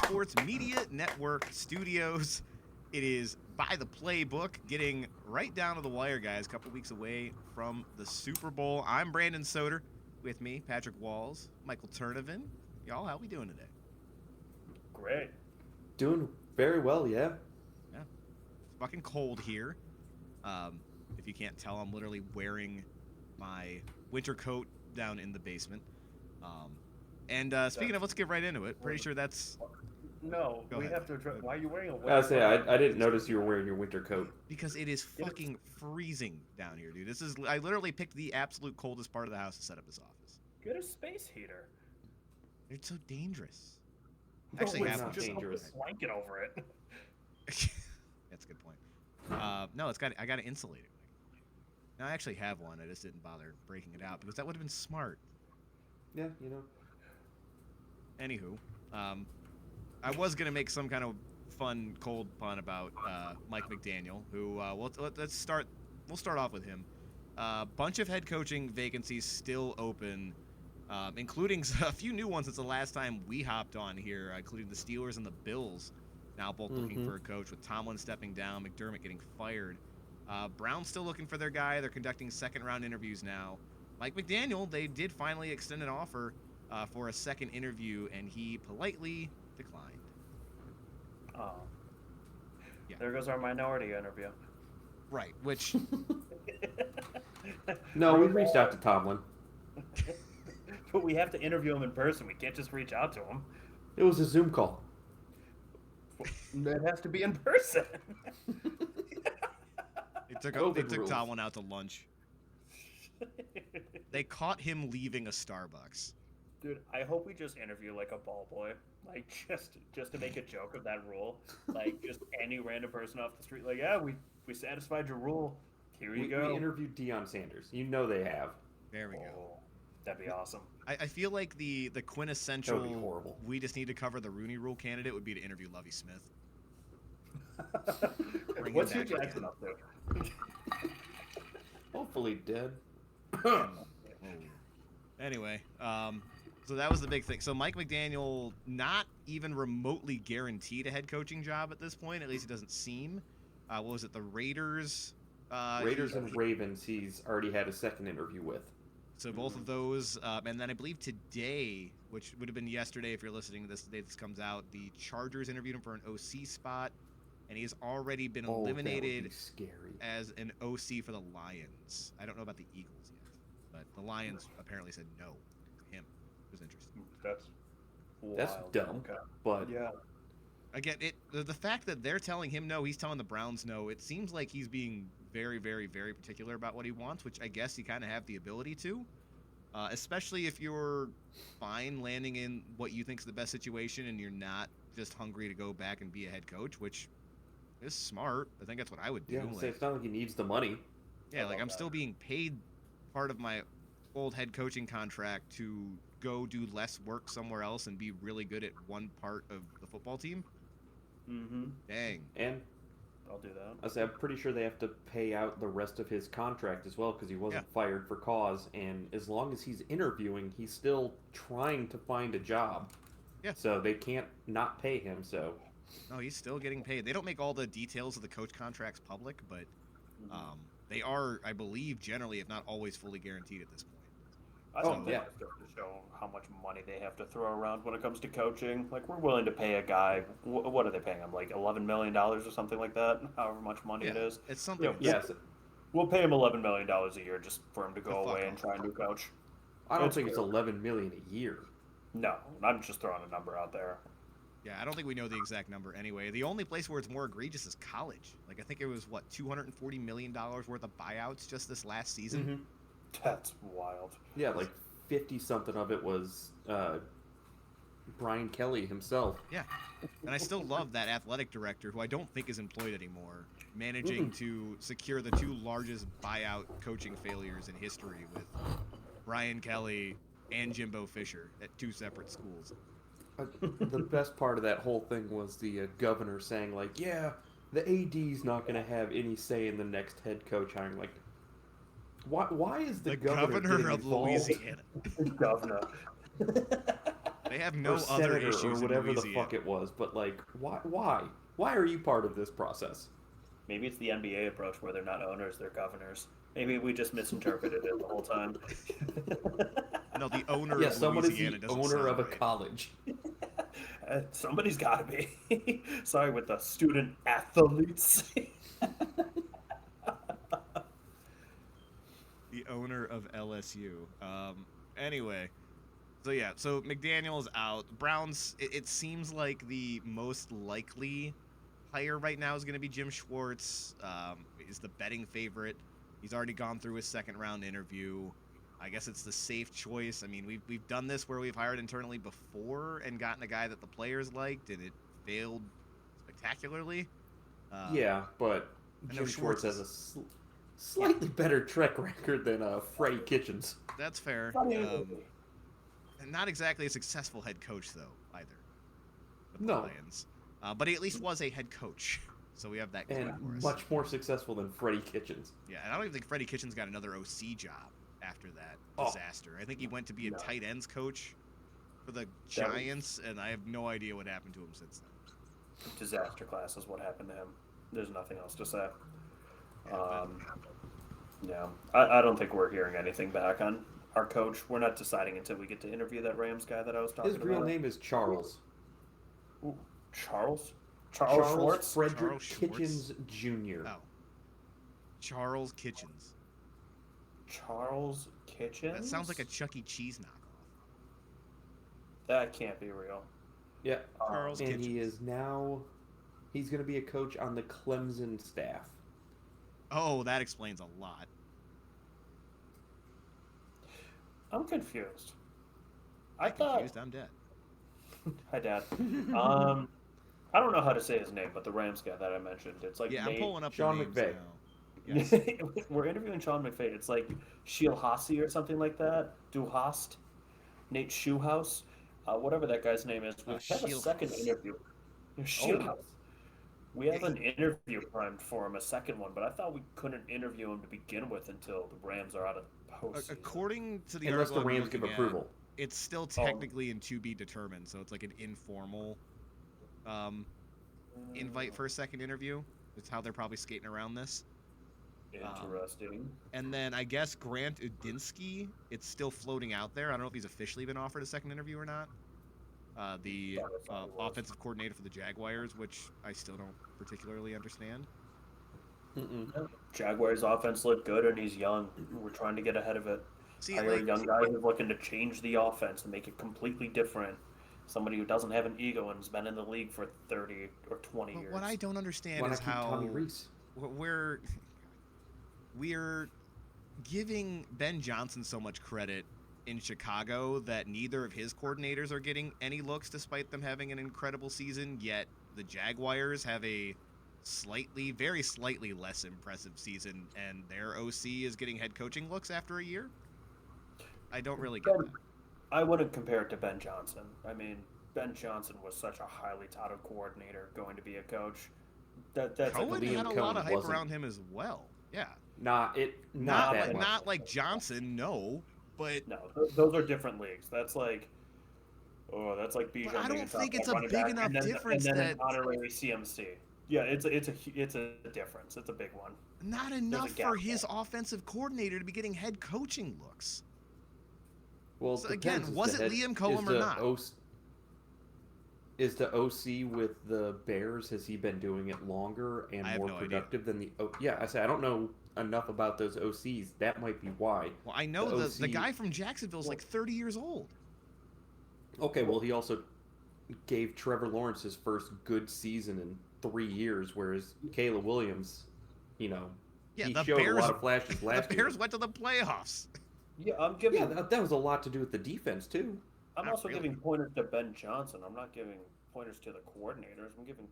Sports Media Network Studios. It is by the Playbook, getting right down to the wire, guys. A couple weeks away from the Super Bowl. I'm Brandon Soder. With me, Patrick Walls, Michael Turnovan. Y'all, how we doing today? Great. Doing very well, yeah. Yeah. It's fucking cold here. If you can't tell, I'm literally wearing my winter coat down in the basement. Speaking of, let's get right into it. Pretty sure that's... No, Go we ahead. have to address. Why are you wearing a winter I was say coat? I didn't notice you were wearing your winter coat. Because it is fucking freezing down here, dude. I literally picked the absolute coldest part of the house to set up this office. Get a space heater. It's so dangerous. No, Actually, it's have not one. just dangerous. put a blanket over it. That's a good point. No, I got to insulate it. Now, I actually have one. I just didn't bother breaking it out because that would have been smart. Yeah, you know. Anywho, I was gonna make some kind of fun cold pun about Mike McDaniel, who let's start. We'll start off with him. Bunch of head coaching vacancies still open, including a few new ones since the last time we hopped on here, including the Steelers and the Bills. Now both looking for a coach, with Tomlin stepping down, McDermott getting fired. Brown's still looking for their guy. They're conducting second-round interviews now. Mike McDaniel, they did finally extend an offer for a second interview, and he politely declined. Oh. Yeah. There goes our minority interview. Right, which... No, we reached out to Tomlin. But we have to interview him in person. We can't just reach out to him. It was a Zoom call. It has to be in person. They COVID took rules. Tomlin out to lunch. They caught him leaving a Starbucks. Dude, I hope we just interview like a ball boy, like just to make a joke of that rule, like just any random person off the street, like, yeah, we satisfied your rule. Here you go. We interviewed Deion Sanders. You know they have. There we go. Oh, that'd be awesome. I feel like the quintessential That would be horrible. we just need to cover the Rooney Rule candidate would be to interview Lovie Smith. Bring him What's Hugh back Jackson again. up to? Hopefully dead. Anyway, so that was the big thing. So Mike McDaniel, not even remotely guaranteed a head coaching job at this point. At least it doesn't seem. What was it? The Raiders. Raiders and Ravens, he's already had a second interview with. So both of those, and then I believe today, which would have been yesterday if you're listening to this, the day this comes out, the Chargers interviewed him for an OC spot, and he has already been Oh, eliminated that would be scary. as an OC for the Lions. I don't know about the Eagles yet, but the Lions apparently said no to him. It was interesting. That's That's wild. dumb. Okay. But Yeah. Again, the fact that they're telling him no, he's telling the Browns no, it seems like he's being very, very, very particular about what he wants, which I guess you kind of have the ability to, especially if you're fine landing in what you think is the best situation and you're not just hungry to go back and be a head coach, which is smart. I think that's what I would do. yeah, Like, it's not like he needs the money. yeah, I like love I'm that. still being paid part of my old head coaching contract to go do less work somewhere else and be really good at one part of the football team. Mm-hmm. Dang. And I'll do that. I say I'm pretty sure they have to pay out the rest of his contract as well because he wasn't fired for cause. And as long as he's interviewing, he's still trying to find a job. Yeah. So they can't not pay him. So No, he's still getting paid. They don't make all the details of the coach contracts public, but they are, I believe, generally, if not always, fully guaranteed at this point. I Oh, think they yeah. have to show how much money they have to throw around when it comes to coaching. Like, we're willing to pay a guy. What are they paying him? Like $11 million or something like that? However much money it is. It's something. Yeah. yes, We'll pay him $11 million a year just for him to The go fuck away off. and try a new coach. I don't It's think it's fair. 11 million a year. No, I'm just throwing a number out there. Yeah, I don't think we know the exact number anyway. The only place where it's more egregious is college. Like, I think it was, what, $240 million worth of buyouts just this last season? That's wild. Yeah, like 50 something of it was Brian Kelly himself. Yeah. And I still love that athletic director, who I don't think is employed anymore, managing to secure the two largest buyout coaching failures in history with Brian Kelly and Jimbo Fisher at two separate schools. The best part of that whole thing was the governor saying, like, yeah, the AD's not going to have any say in the next head coach hiring. Like, why is the governor getting of involved? Louisiana. Governor. They have no or other senator issues or whatever in the Louisiana. fuck it was. But like, why are you part of this process? Maybe it's the NBA approach where they're not owners, they're governors. Maybe we just misinterpreted it the whole time. No, the owner Yeah, of someone is Louisiana the doesn't owner sound of a right. college. Somebody's got to be. Sorry, with the student athletes. The owner of LSU. Anyway, so yeah, so McDaniel's out. Browns. It seems like the most likely hire right now is going to be Jim Schwartz. Is the betting favorite. He's already gone through his second round interview. I guess it's the safe choice. I mean, we've done this where we've hired internally before and gotten a guy that the players liked, and it failed spectacularly. Yeah, but I know Jim Schwartz has Schwartz a slightly better track record than Freddie Kitchens. That's fair. And not exactly a successful head coach, though, either. With the No. Lions. But he at least was a head coach. So we have that going And for us. much more successful than Freddie Kitchens. Yeah, and I don't even think Freddie Kitchens got another OC job after that Oh. disaster. I think he went to be a tight ends coach for the Giants, and I have no idea what happened to him since then. Disaster class is what happened to him. There's nothing else to say. Yeah, I don't think we're hearing anything back on our coach. We're not deciding until we get to interview that Rams guy that I was talking His about. real name is Charles. Ooh, Charles Charles Schwartz? Frederick Charles Schwartz? Kitchens Jr. Oh. Charles Kitchens. Charles Kitchens? That sounds like a Chuck E. Cheese knockoff. That can't be real. Yeah. Charles And Kitchens. he is now... He's going to be a coach on the Clemson staff. Oh, that explains a lot. I'm confused. I'm confused. I'm dead. Hi, Dad. I don't know how to say his name, but the Rams guy that I mentioned, it's like Yeah, Nate... I'm pulling up Sean the names McVay. now. Yes. We're interviewing Sean McVay. It's like Shielhasi or something like that. Duhast. Nate Shoehouse. Whatever that guy's name is. We have a second Shielhouse. interview. Shielhouse. We have an interview primed for him, a second one, but I thought we couldn't interview him to begin with until the Rams are out of the postseason. According to the Unless article the I'm Rams give looking at, approval. it's still technically in to be determined, so it's like an informal invite for a second interview. That's how they're probably skating around this. Interesting. And then I guess Grant Udinsky, it's still floating out there. I don't know if he's officially been offered a second interview or not. The offensive coordinator for the Jaguars, which I still don't particularly understand. Jaguars' offense looked good, and he's young. We're trying to get ahead of it. See, Hire a young guy who's looking to change the offense and make it completely different. Somebody who doesn't have an ego and has been in the league for 30 or 20 years. What I don't understand Why is not keep how Tommy Reese? we're giving Ben Johnson so much credit in Chicago that neither of his coordinators are getting any looks despite them having an incredible season, yet the Jaguars have a very slightly less impressive season, and their OC is getting head coaching looks after a year? I don't really get that. I wouldn't compare it to Ben Johnson. I mean, Ben Johnson was such a highly touted coordinator going to be a coach. That's Cohen Liam had a lot Cohen of hype wasn't. around him as well. Yeah. Not that much. Not like Johnson, no. But No, those are different leagues. That's like Bijan. But I don't being think top it's a running big back, enough and then, difference and then that an honorary CMC. Yeah, it's a difference. It's a big one. not enough gap for his there. offensive coordinator to be getting head coaching looks. Well, So it again, depends. was it Liam Cohen or not? Is the OC with the Bears, has he been doing it longer and I have more no idea. productive than the... Yeah, I say I don't know enough about those OCs. That might be why. Well, I know the OC guy from Jacksonville is like 30 years old. Okay, well, he also gave Trevor Lawrence his first good season in 3 years, whereas Caleb Williams, Yeah, he the showed Bears, a lot of flashes last the year. Bears went to the playoffs. Yeah, I'm giving. Yeah, that was a lot to do with the defense, too. I'm Not also really. giving pointers to Ben Johnson. I'm not giving pointers to the coordinators. I'm giving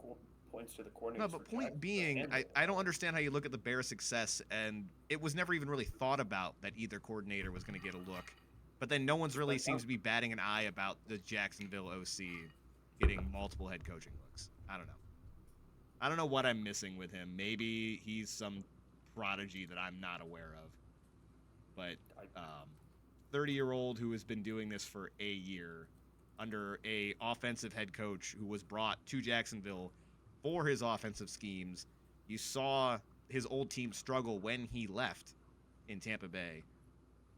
points to the coordinators. No, but for point Jacksonville being, and I don't understand how you look at the Bears' success, and it was never even really thought about that either coordinator was going to get a look. But then no one's really seems to be batting an eye about the Jacksonville OC getting multiple head coaching looks. I don't know. I don't know what I'm missing with him. Maybe he's some prodigy that I'm not aware of. But 30-year-old who has been doing this for a year under a offensive head coach who was brought to Jacksonville for his offensive schemes. You saw his old team struggle when he left in Tampa Bay.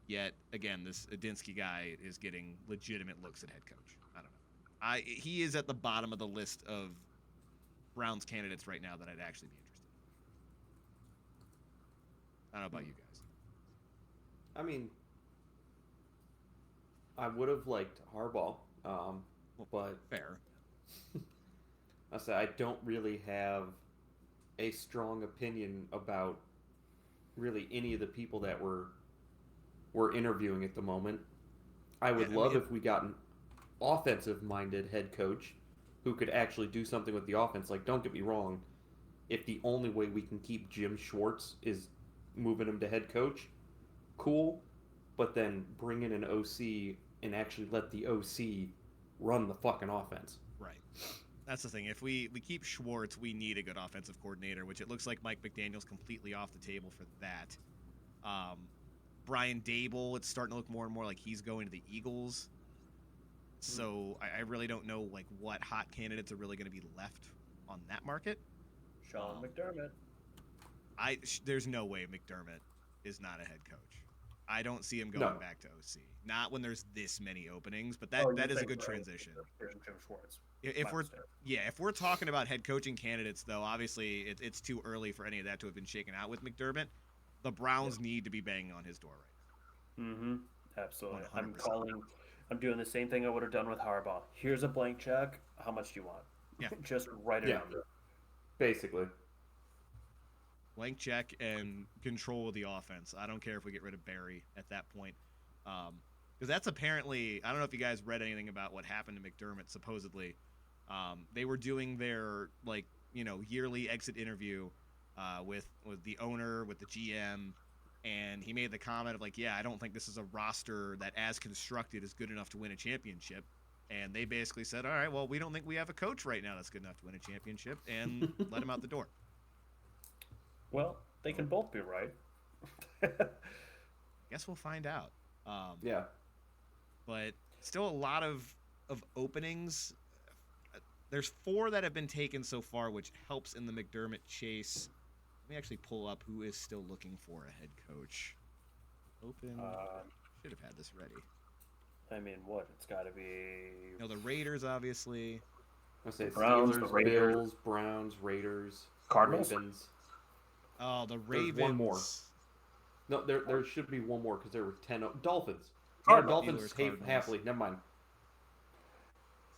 Yet, again, this Adinsky guy is getting legitimate looks at head coach. I don't know. He is at the bottom of the list of Browns candidates right now that I'd actually be interested in. I don't know about you guys. I mean, I would have liked Harbaugh, but Fair. I say I don't really have a strong opinion about really any of the people that we're interviewing at the moment. I would love if we got an offensive-minded head coach who could actually do something with the offense. Like, don't get me wrong, if the only way we can keep Jim Schwartz is moving him to head coach, cool, but then bring in an OC and actually let the OC run the fucking offense. Right. That's the thing. If we keep Schwartz, we need a good offensive coordinator, which it looks like Mike McDaniel's completely off the table for that. Brian Dable, it's starting to look more and more like he's going to the Eagles. So I really don't know like what hot candidates are really going to be left on that market. Sean McDermott. There's no way McDermott is not a head coach. I don't see him going back to OC. Not when there's this many openings, but that is a good transition. Jim Schwartz. If we're talking about head coaching candidates, though, obviously it's too early for any of that to have been shaken out with McDermott. The Browns need to be banging on his door right now. Mm-hmm. Absolutely. 100%. I'm doing the same thing I would have done with Harbaugh. Here's a blank check. How much do you want? Yeah. Just write it down. Basically. Blank check and control of the offense. I don't care if we get rid of Barry at that point. Because that's apparently, I don't know if you guys read anything about what happened to McDermott, supposedly. They were doing their, yearly exit interview with the owner, with the GM, and he made the comment of, I don't think this is a roster that, as constructed, is good enough to win a championship. And they basically said, all right, well, we don't think we have a coach right now that's good enough to win a championship, and let him out the door. Well, they can both be right. Guess we'll find out. Yeah. But still a lot of openings. There's 4 that have been taken so far, which helps in the McDermott chase. Let me actually pull up who is still looking for a head coach. Open. Should have had this ready. I mean, what? It's got to be... The Raiders, obviously. I say Browns, Steelers, the Raiders. Bills, Browns, Raiders, Cardinals? Ravens. Oh, the Ravens. There's one more. No, there should be one more because there were 10. Dolphins. Cardinals. Dolphins Steelers, happily. Never mind.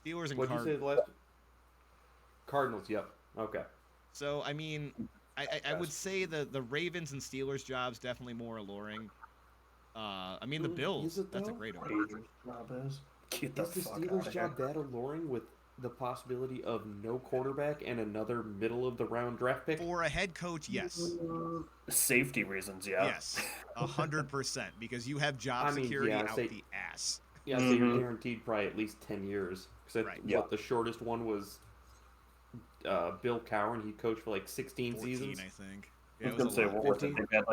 Steelers and What did you say the last? Cardinals. Yep. Okay. So, I mean, I would say the Ravens and Steelers jobs definitely more alluring. The Bills. That's a great opening. Get the Is the fuck Steelers outta job here. that alluring with the possibility of no quarterback and another middle of the round draft pick? For a head coach, yes. Safety reasons, yeah. Yes, 100%, because you have job security out the ass. Yeah, so you're guaranteed probably at least 10 years. Because the shortest one was Bill Cowan. He coached for 16 14, seasons. I think. I was going to say, what was it? They had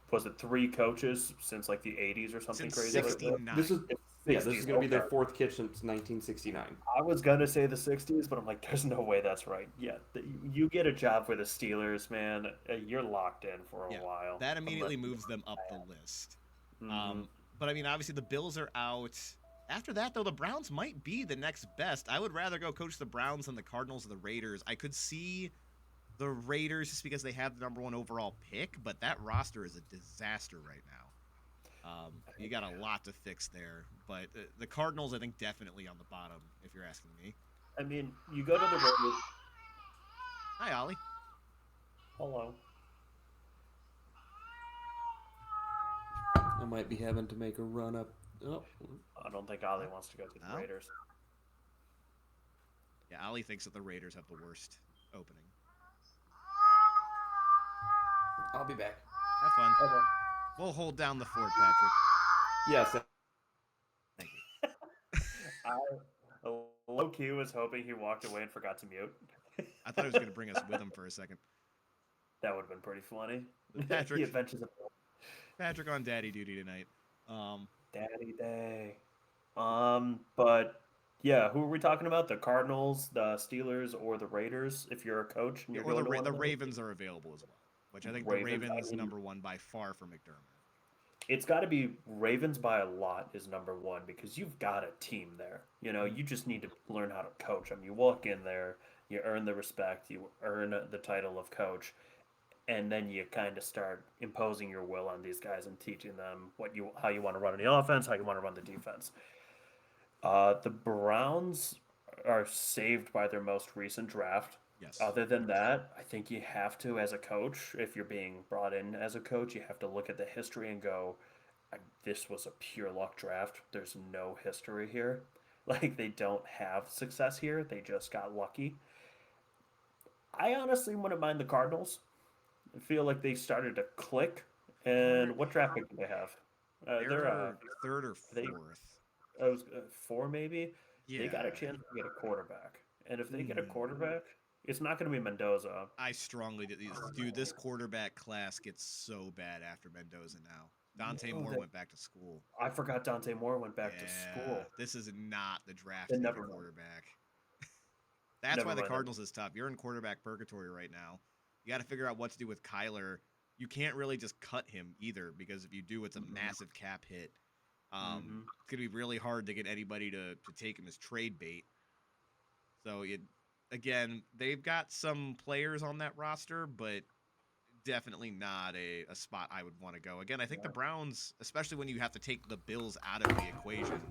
was it 3 coaches since the 80s or something Since crazy? 69. This is going to be their 4th kid since 1969. I was going to say the 60s, but I'm like, there's no way that's right. Yeah, you get a job for the Steelers, man, you're locked in for a while. That immediately moves them up the list. Mm-hmm. But, obviously the Bills are out. After that, though, the Browns might be the next best. I would rather go coach the Browns than the Cardinals or the Raiders. I could see the Raiders just because they have the number 1 overall pick, but that roster is a disaster right now. You got a lot to fix there, but the Cardinals, I think, definitely on the bottom, if you're asking me. I mean, you go to the Raiders. Hi, Ollie. Hello. I might be having to make a run up. Oh. I don't think Ollie wants to go to the No? Raiders. Yeah, Ollie thinks that the Raiders have the worst opening. I'll be back. Have fun. Okay. We'll hold down the fort, Patrick. Yes. Thank you. I low-key was hoping he walked away and forgot to mute. I thought he was going to bring us with him for a second. That would have been pretty funny. Patrick. The Adventures of Patrick on daddy duty tonight. Daddy Day. But Yeah, who are we talking about? The Cardinals, the Steelers, or the Raiders? If you're a coach and Yeah, you're or going to one the of those, Ravens are available as well, which I think the Ravens. I Ravens mean, number one by far for McDermott. it's got to be Ravens by a lot is number one because you've got a team there. You know, you just need to learn how to coach them. You walk in there, you earn the respect, you earn the title of coach, and then you kind of start imposing your will on these guys and teaching them how you want to run the offense, how you want to run the defense. The Browns are saved by their most recent draft. Yes. Other than that, I think you have to, as a coach, if you're being brought in as a coach, you have to look at the history and go, this was a pure luck draft. There's no history here. Like, they don't have success here. They just got lucky. I honestly wouldn't mind the Cardinals. I feel like they started to click. And what draft pick do they have? They're They're third or they fourth. I was four maybe. They Yeah. got a chance to get a quarterback, and if they get a Mm. quarterback, it's not going to be Mendoza. I strongly dude. This quarterback class gets so bad after Mendoza now. Dante No, Moore that- went back to school. I forgot Dante Moore went back to Yeah, school. this is not the draft Then to get never a mind. quarterback. That's Never why the mind. Cardinals is tough. You're in quarterback purgatory right now. You got to figure out what to do with Kyler. You can't really just cut him either because if you do, it's a massive cap hit. Mhm. It's gonna be really hard to get anybody to take him as trade bait. So again, they've got some players on that roster, but definitely not a spot I would want to go. Again, I think the Browns, especially when you have to take the Bills out of the equation,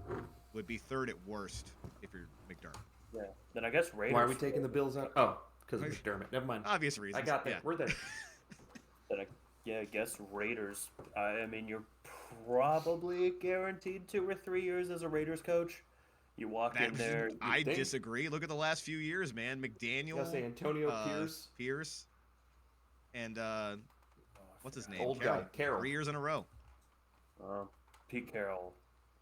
would be third at worst if you're McDermott. Yeah. Then I guess Raiders. Why are we taking the Bills out? Oh, because of McDermott. Never mind. Obvious reasons. I got that. Yeah. We're there. I guess Raiders. I mean, you're probably guaranteed 2 or 3 years as a Raiders coach. You walk in there. I think. disagree. Look at the last few years, man. McDaniel, I say Antonio Pierce. Pierce, and what's his name? Old guy, Carroll. 3 years in a row. Pete Carroll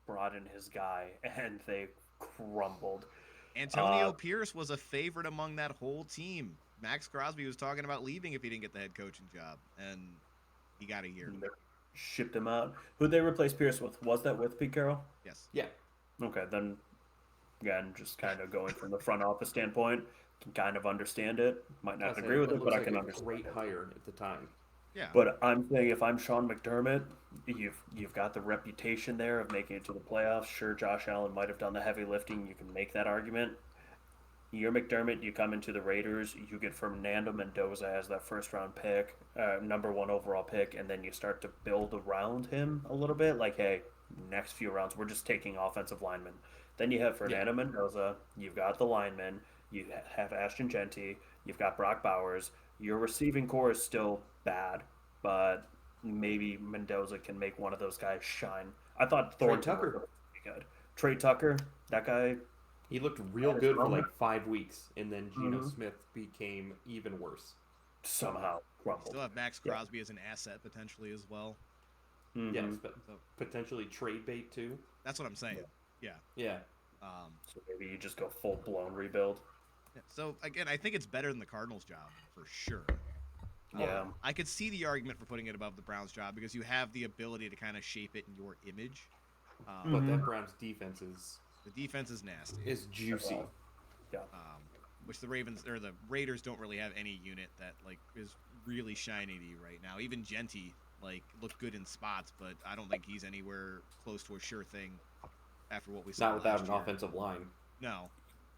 brought in his guy, and they crumbled. Antonio Pierce was a favorite among that whole team. Max Crosby was talking about leaving if he didn't get the head coaching job, and he got a year. They shipped him out. Who'd they replace Pierce with? Was that with Pete Carroll? Yes. Yeah. Okay, then again, just kind of going from the front office standpoint, can kind of understand it. Might not agree with it, but I can understand. Great hire at the time. Yeah. But I'm saying if I'm Sean McDermott, you've got the reputation there of making it to the playoffs. Sure, Josh Allen might have done the heavy lifting. You can make that argument. You're McDermott. You come into the Raiders. You get Fernando Mendoza as that first-round pick, number 1 overall pick, and then you start to build around him a little bit. Like, hey, next few rounds, we're just taking offensive linemen. Then you have Fernando Mendoza. You've got the linemen. You have Ashton Genty. You've got Brock Bowers. Your receiving core is still bad, but maybe Mendoza can make one of those guys shine. I thought Trey Thornton Tucker. was pretty good. Trey Tucker, that guy. He looked real good for like 5 weeks, and then Geno Smith became even worse. Somehow crumbled. Still have Max Crosby as an asset potentially as well. Mhm. Yes, but potentially trade bait too. That's what I'm saying. Yeah. Yeah. So maybe you just go full blown rebuild. So again, I think it's better than the Cardinals' job for sure. Yeah. I could see the argument for putting it above the Browns' job because you have the ability to kind of shape it in your image. But that Browns defense The defense is nasty. is juicy. Yeah. Which the Ravens or the Raiders don't really have any unit that like is really shiny to you right now. Even Genty like looked good in spots, but I don't think he's anywhere close to a sure thing after what we saw. Not without last an year. offensive line. No.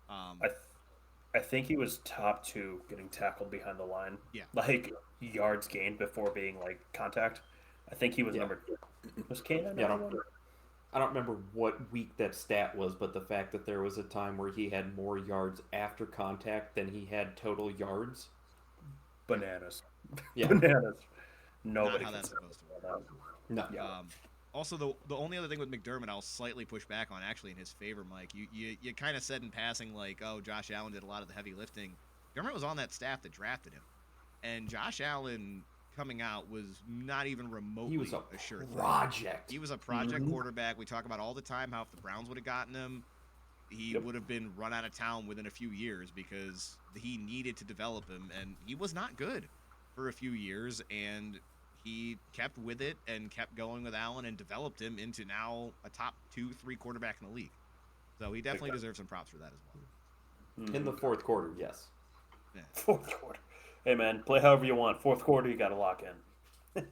I think he was top 2 getting tackled behind the line. Yeah. Like yards gained before being like contact. I think he was number 2. Was Kane Yeah, number 1? I don't remember what week that stat was, but the fact that there was a time where he had more yards after contact than he had total yards. Bananas. Yeah. Bananas. Nobody Not how can that's say supposed to work. that. No. Yeah. Also, the only other thing with McDermott, I'll slightly push back on, actually, in his favor, Mike. You kind of said in passing, like, oh, Josh Allen did a lot of the heavy lifting. McDermott was on that staff that drafted him, and Josh Allen coming out was not even remotely He was a sure thing. project. He was a project quarterback. We talk about all the time how if the Browns would have gotten him, he would have been run out of town within a few years because he needed to develop him, and he was not good for a few years, and he kept with it and kept going with Allen and developed him into now a top 2-3 quarterback in the league. So he definitely deserves some props for that as well. In the fourth quarter, yes. Yeah. Fourth quarter. Hey, man, play however you want. Fourth quarter, you got to lock in.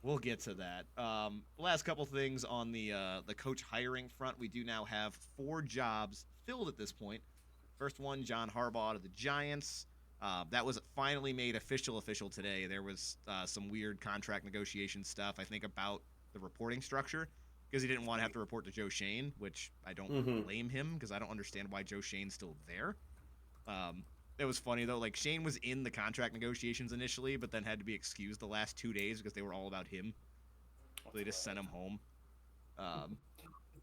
We'll get to that. Last couple things on the coach hiring front. We do now have 4 jobs filled at this point. First one, John Harbaugh to the Giants. That was finally made official today. There was some weird contract negotiation stuff, I think, about the reporting structure, because he didn't want to have to report to Joe Shane, which I don't blame him, because I don't understand why Joe Shane's still there. It was funny, though. Like, Shane was in the contract negotiations initially, but then had to be excused the last 2 days because they were all about him. So they just sent him home.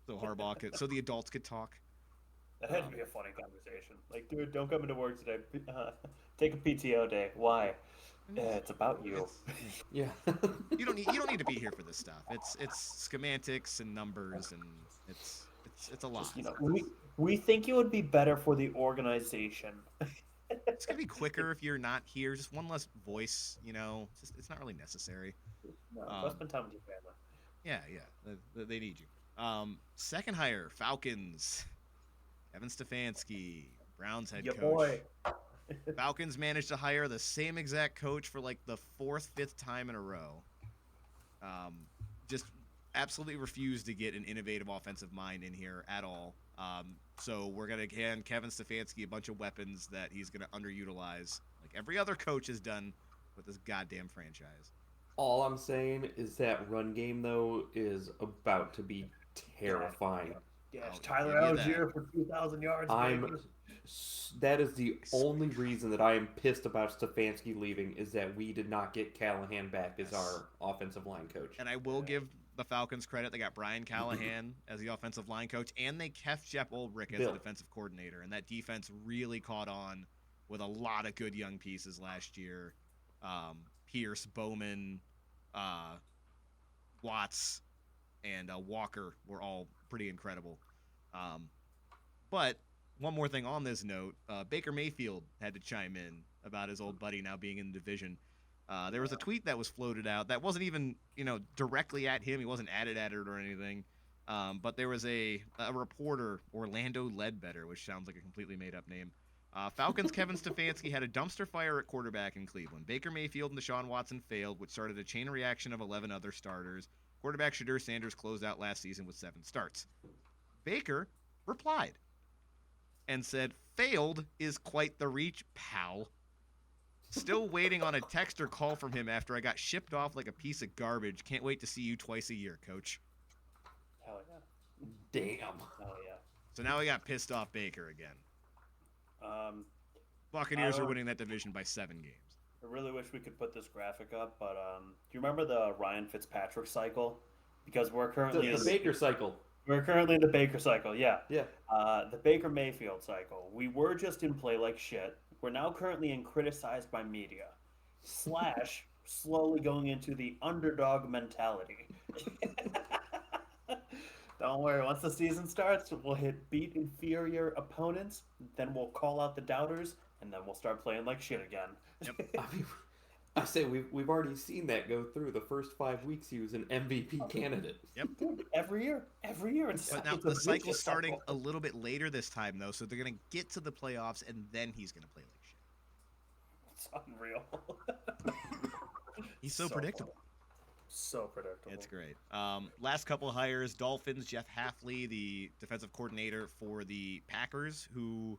So Harbaugh so the adults could talk. That had to be a funny conversation. Like, dude, don't come into work today. Take a PTO day. Why? It's about you. Yeah. You don't need to be here for this stuff. It's schematics and numbers, and it's a lot. Just, we think it would be better for the organization. It's gonna be quicker if you're not here. Just one less voice, it's not really necessary. No, go spend time with your family. Yeah. They need you. Second hire, Falcons. Kevin Stefanski, Browns head coach. Boy. Falcons managed to hire the same exact coach for like the 4th, 5th time in a row. Just absolutely refused to get an innovative offensive mind in here at all. So we're going to hand Kevin Stefanski a bunch of weapons that he's going to underutilize, like every other coach has done with this goddamn franchise. All I'm saying is that run game, though, is about to be terrifying. Yes, Tyler Algier for 2,000 yards. That is the only reason that I am pissed about Stefanski leaving, is that we did not get Callahan back as our offensive line coach. And I will give the Falcons credit. They got Brian Callahan as the offensive line coach, and they kept Jeff Ulbrich as the defensive coordinator. And that defense really caught on with a lot of good young pieces last year. Pierce, Bowman, Watts, and Walker were all pretty incredible. But one more thing on this note, Baker Mayfield had to chime in about his old buddy now being in the division. There was a tweet that was floated out that wasn't even, directly at him. He wasn't at it or anything. But there was a reporter, Orlando Ledbetter, which sounds like a completely made-up name. Falcons' Kevin Stefanski had a dumpster fire at quarterback in Cleveland. Baker Mayfield and Deshaun Watson failed, which started a chain reaction of 11 other starters. Quarterback Shadur Sanders closed out last season with 7 starts. Baker replied and said, "Failed is quite the reach, pal. Still waiting on a text or call from him after I got shipped off like a piece of garbage. Can't wait to see you twice a year, coach." Hell yeah. Damn. Hell yeah. So now we got pissed off Baker again. Buccaneers are winning that division by 7 games. I really wish we could put this graphic up, but do you remember the Ryan Fitzpatrick cycle? Because we're currently the Baker cycle. We're currently in the Baker cycle, yeah. Yeah. The Baker Mayfield cycle. We were just in play like shit. We're now currently in criticized by media. / slowly going into the underdog mentality. Don't worry, once the season starts, we'll beat inferior opponents, then we'll call out the doubters, and then we'll start playing like shit again. Yep. I say we've already seen that go through. The first 5 weeks, he was an MVP candidate. Yep. Dude, every year. But now the cycle's starting a little bit later this time, though, so they're going to get to the playoffs, and then he's going to play like shit. It's unreal. He's so predictable. Funny. So predictable. It's great. Last couple of hires, Dolphins, Jeff Hafley, the defensive coordinator for the Packers, who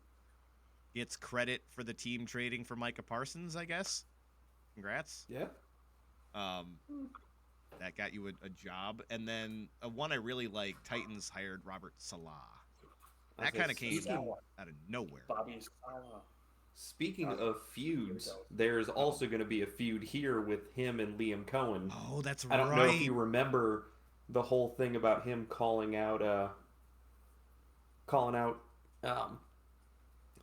gets credit for the team trading for Micah Parsons, I guess. Congrats. Yeah. That got you a job. And then one I really like, Titans hired Robert Salah. That kind of came out of nowhere. Bobby Salah. Speaking of feuds, there's also going to be a feud here with him and Liam Cohen. Oh, that's right. I don't know if you remember the whole thing about him calling out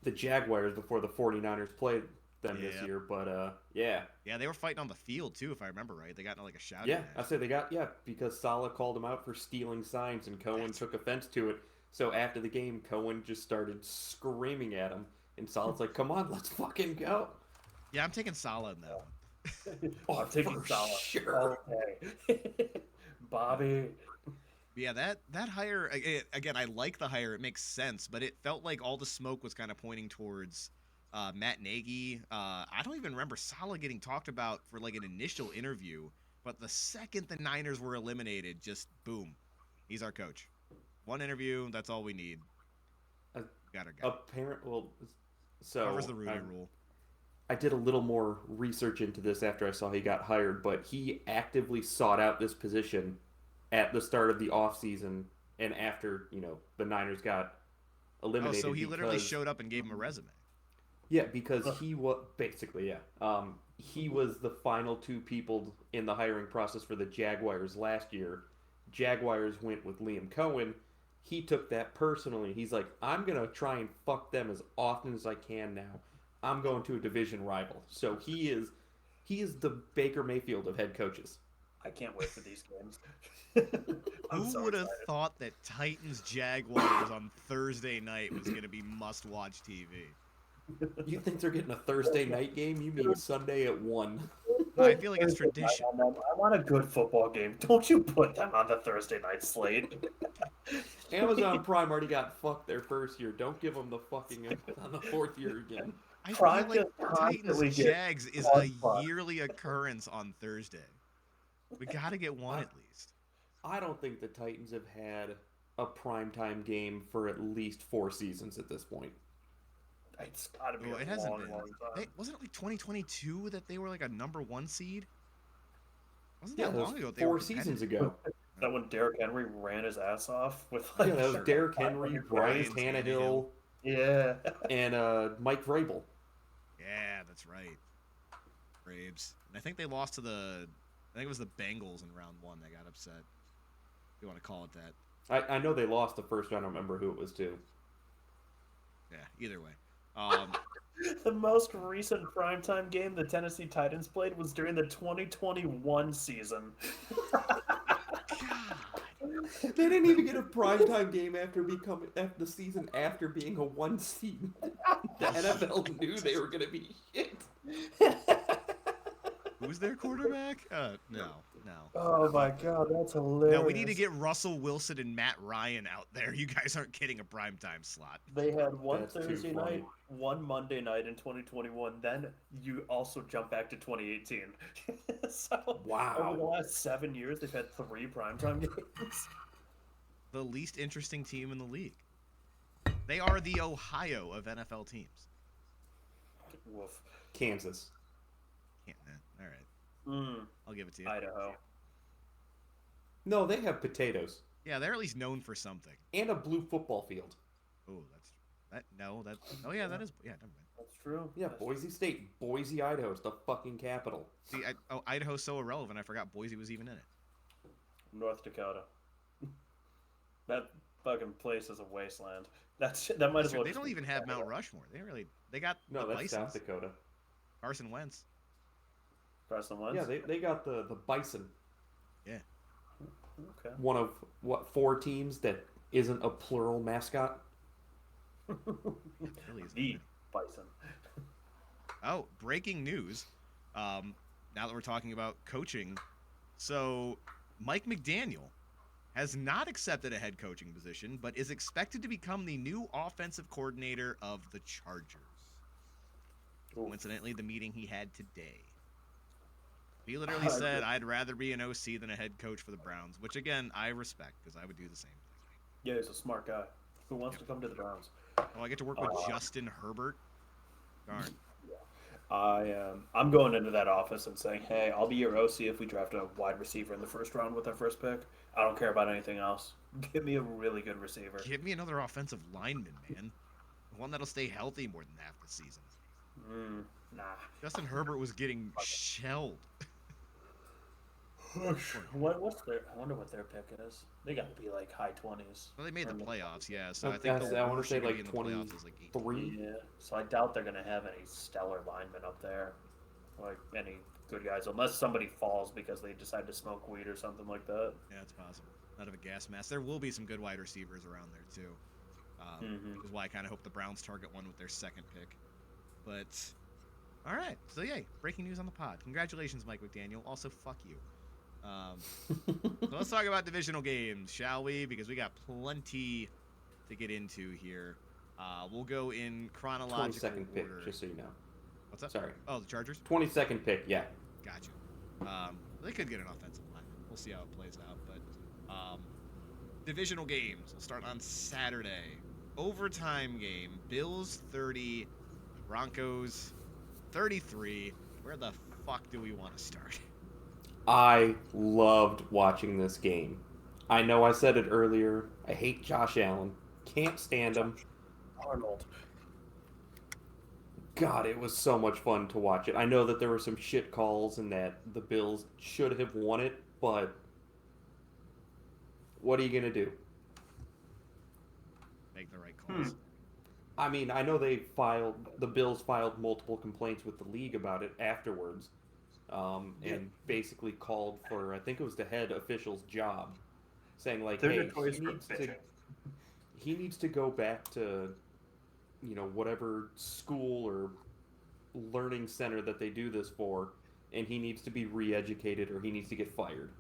the Jaguars before the 49ers played them this year, but yeah. Yeah, they were fighting on the field too, if I remember right. They got into like a shouting Yeah, match. I said because Saleh called him out for stealing signs and Cohen took offense to it. So after the game, Cohen just started screaming at him. And Saleh's like, "Come on, let's fucking go." Yeah, I'm taking Salah in that one. I'm taking Salah. Sure. Okay. Bobby. Yeah, that hire again. I like the hire; it makes sense, but it felt like all the smoke was kind of pointing towards Matt Nagy. I don't even remember Saleh getting talked about for like an initial interview, but the second the Niners were eliminated, just boom, he's our coach. One interview, that's all we need. Uh, Got our guy. Well, Covers the so Rudy rule. I did a little more research into this after I saw he got hired, but he actively sought out this position at the start of the offseason and after, the Niners got Oh, eliminated. so he literally because, showed up and gave him a resume. Yeah, because he was basically, yeah. He was the final two people in the hiring process for the Jaguars last year. Jaguars went with Liam Cohen. He took that personally. He's like, I'm gonna try and fuck them as often as I can now. I'm going to a division rival. So he is the Baker Mayfield of head coaches. I can't wait for these games. Who would have thought that Titans Jaguars on Thursday night was going to be must-watch TV? You think they're getting a Thursday night game? You mean Sunday at 1? I feel like it's tradition. I want a good football game. Don't you put them on the Thursday night slate. Amazon Prime already got fucked their first year. Don't give them the fucking on the fourth year again. I Prime feel like Titans Jags is a fun. yearly occurrence on Thursday. We got to get one at least. I don't think the Titans have had a primetime game for at least 4 seasons at this point. It's gotta be It hasn't been. Wasn't it like 2022 that they were like a number 1 seed? Wasn't that long ago? Four seasons ago. That when Derrick Henry ran his ass off with that was Derrick Henry, Brian Tannehill, yeah, and Mike Vrabel. Yeah, that's right. Braves. And I think they lost to I think it was the Bengals in round 1 that got upset. If you want to call it that. I know they lost the first round. I don't remember who it was to. Yeah, either way. The most recent primetime game the Tennessee Titans played was during the 2021 season. They didn't even get a primetime game after the season after being a 1 seed. The NFL knew they were going to be shit. Who's their quarterback? No. Oh my god, that's hilarious. No, we need to get Russell Wilson and Matt Ryan out there. You guys aren't getting a primetime slot. They had one That's Thursday too funny. night, one Monday night in 2021. Then you also jump back to 2018. So Wow. over the last 7 years, they've had 3 primetime games. The least interesting team in the league. They are the Ohio of NFL teams. Woof. Kansas. All right. I'll give it to you. Idaho. No, they have potatoes Yeah, they're at least known for something. and a blue football field. Oh, oh yeah, that is, yeah, never mind. That's true. Yeah, That's Boise State. Boise, Idaho is the fucking capital. See, Idaho's so irrelevant, I forgot Boise was even in it. North Dakota. That fucking place is a wasteland. That might as well. They don't even have Mount Rushmore. They got No, the that's Bisons. South Dakota. Carson Wentz. Carson Wentz. Yeah, they got the Bison. Yeah. Okay. One of, 4 teams that isn't a plural mascot? Really isn't The it? Bison. Oh, breaking news. Now that we're talking about coaching, so Mike McDaniel has not accepted a head coaching position, but is expected to become the new offensive coordinator of the Chargers. Coincidentally, the meeting he had today. He literally said, I'd rather be an OC than a head coach for the Browns, which, again, I respect, because I would do the same thing. Yeah, he's a smart guy. Who wants to come to the Browns? Oh, I get to work with Justin Herbert? Darn. I'm going into that office and saying, hey, I'll be your OC if we draft a wide receiver in the first round with our first pick. I don't care about anything else. Give me a really good receiver. Give me another offensive lineman, man. One that'll stay healthy more than half the season. Nah. Justin Herbert was getting shelled. What's their? I wonder what their pick is. They got to be like high 20s. Well, they made the playoffs, yeah. So I Okay, think the I wanna worst say, you're gonna like, be in the playoffs is like 18. 3. Yeah. So I doubt they're gonna have any stellar linemen up there, like any good guys, unless somebody falls because they decide to smoke weed or something like that. Yeah, it's possible. Out of a gas mask. There will be some good wide receivers around there too. Which is why I kind of hope the Browns target one with their second pick. But all right, so yay, breaking news on the pod. Congratulations, Mike McDaniel. Also, fuck you. So let's talk about divisional games, shall we? Because we got plenty to get into here. We'll go in chronological 22nd order. pick, just so you know. What's that? Sorry. Oh, the Chargers? 22nd pick, yeah. Gotcha. They could get an offensive line. We'll see how it plays out. But divisional games. We'll start on Saturday. Overtime game. Bills 30, Broncos 33. Where the fuck do we want to start? I loved watching this game. I know I said it earlier. I hate Josh Allen. Can't stand him. Arnold. God, it was so much fun to watch it. I know that there were some shit calls and that the Bills should have won it, but what are you going to do? Make the right calls. I mean, I know the Bills filed multiple complaints with the league about it afterwards, and basically called for, I think it was the head official's job, saying like, hey, he needs to go back to, whatever school or learning center that they do this for, and he needs to be re-educated or he needs to get fired.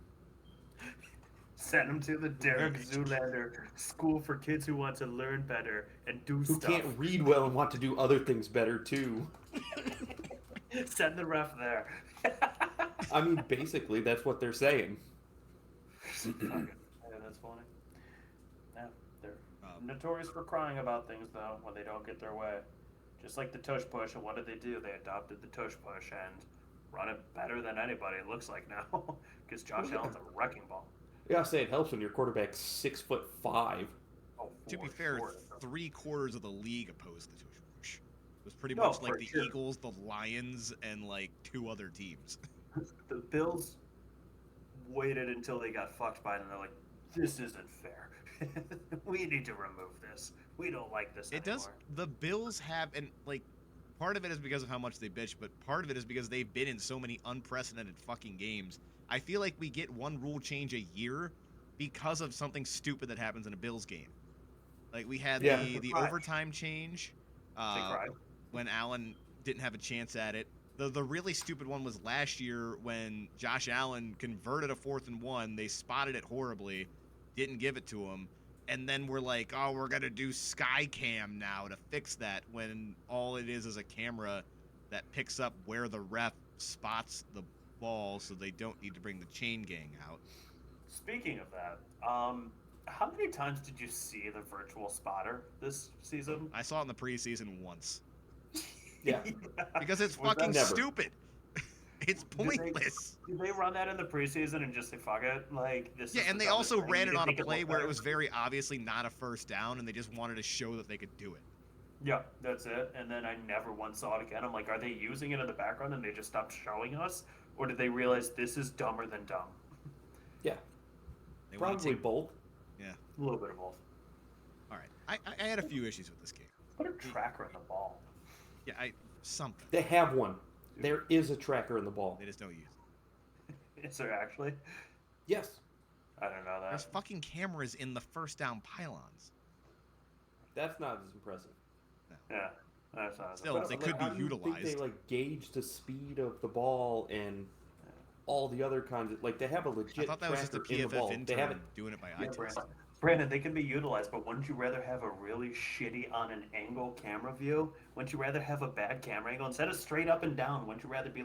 Send him to the Derek Zoolander School for Kids Who Want to Learn Better and Do Who Stuff. can't read well and want to do other things better, too. Send the ref there. I mean, basically, that's what they're saying. Yeah, that's funny. Yeah, they're notorious for crying about things, though, when they don't get their way. Just like the tush push, and what did they do? They adopted the tush push and run it better than anybody, it looks like now. Because Josh Allen's a wrecking ball. Yeah, I say it helps when your quarterback's 6'5". Oh, To be fair, sure. 3/4 of the league opposed the tush push. It was pretty much like the Eagles, the Lions, and like 2 other teams. The Bills waited until they got fucked by it, and they're like, this isn't fair. We need to remove this. We don't like this anymore. Does. The Bills have, and like, part of it is because of how much they bitch, but part of it is because they've been in so many unprecedented fucking games. I feel like we get one rule change a year because of something stupid that happens in a Bills game. Like we had the overtime change when Allen didn't have a chance at it. The really stupid one was last year when Josh Allen converted a 4th and 1. They spotted it horribly, didn't give it to him, and then we're like, oh, we're gonna do sky cam now to fix that, when all it is a camera that picks up where the ref spots the ball, so they don't need to bring the chain gang out. Speaking of that, how many times did you see the virtual spotter this season? I saw it in the preseason once. Yeah. Because it's fucking stupid. It's pointless. Did they run that in the preseason and just say, fuck it? Like, this yeah, is and the they also dumbest ran thing. it on a play where it was very obviously not a first down, and they just wanted to show that they could do it. Yeah, that's it. And then I never once saw it again. I'm like, are they using it in the background and they just stopped showing us? Or did they realize this is dumber than dumb? Yeah. They Probably both. Yeah. A little bit of both. All right. I had a few issues with this game. Put a tracker in the ball. Yeah, something. They have one. There is a tracker in the ball. They just don't use it. Is there actually? Yes. I don't know that. There's fucking cameras in the first down pylons. That's not as impressive. Yeah. That's not Still, they could be how do you utilized. think they gauge the speed of the ball and all the other kinds of they have a legit. I thought that was just a tracker in the ball. PFF They have it. intern doing it by eye test. Brandon, they can be utilized, but wouldn't you rather have a really shitty on an angle camera view? Wouldn't you rather have a bad camera angle? Instead of straight up and down, wouldn't you rather be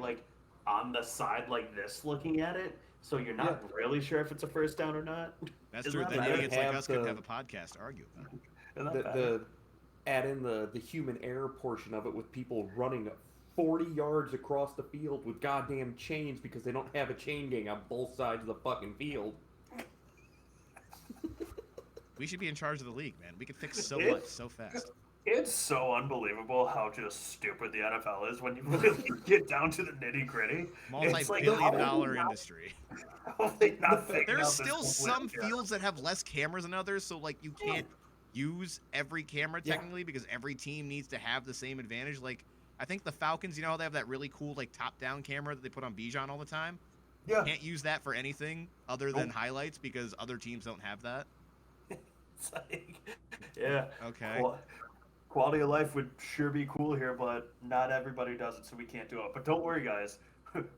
on the side like this looking at it? So you're not really sure if it's a first down or not? That's true. Then idiots like us could have a podcast to argue about it. Add in the human error portion of it with people running 40 yards across the field with goddamn chains because they don't have a chain gang on both sides of the fucking field. We should be in charge of the league, man. We could fix so much so fast. It's so unbelievable how just stupid the NFL is when you really get down to the nitty-gritty. Multi-billion-dollar industry. There's still some fields that have less cameras than others, so you can't use every camera technically because every team needs to have the same advantage. I think the Falcons, how they have that really cool top-down camera that they put on Bijan all the time? Yeah. Can't use that for anything other than highlights because other teams don't have that. It's yeah. Okay. Quality of life would sure be cool here, but not everybody does it, so we can't do it. But don't worry, guys.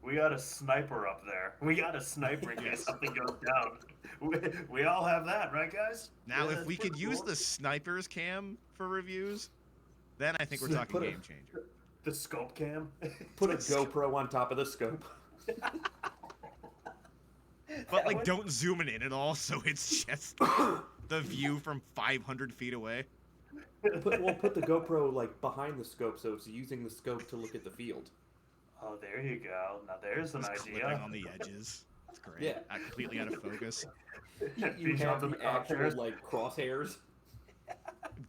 We got a sniper up there. We got a sniper in case something goes down. We all have that, right, guys? Now, Yeah, if that's we could pretty use cool. the sniper's cam for reviews, then I think we're talking Put a- game changer. The scope cam. Put a GoPro on top of the scope. But like, don't zoom it in at all, so it's just the view from 500 feet away. We'll put the GoPro like behind the scope, so it's using the scope to look at the field. Oh, there you go. Now there's an Just clipping idea. on the edges. It's great. Yeah. Completely out of focus. You have the actual like crosshairs.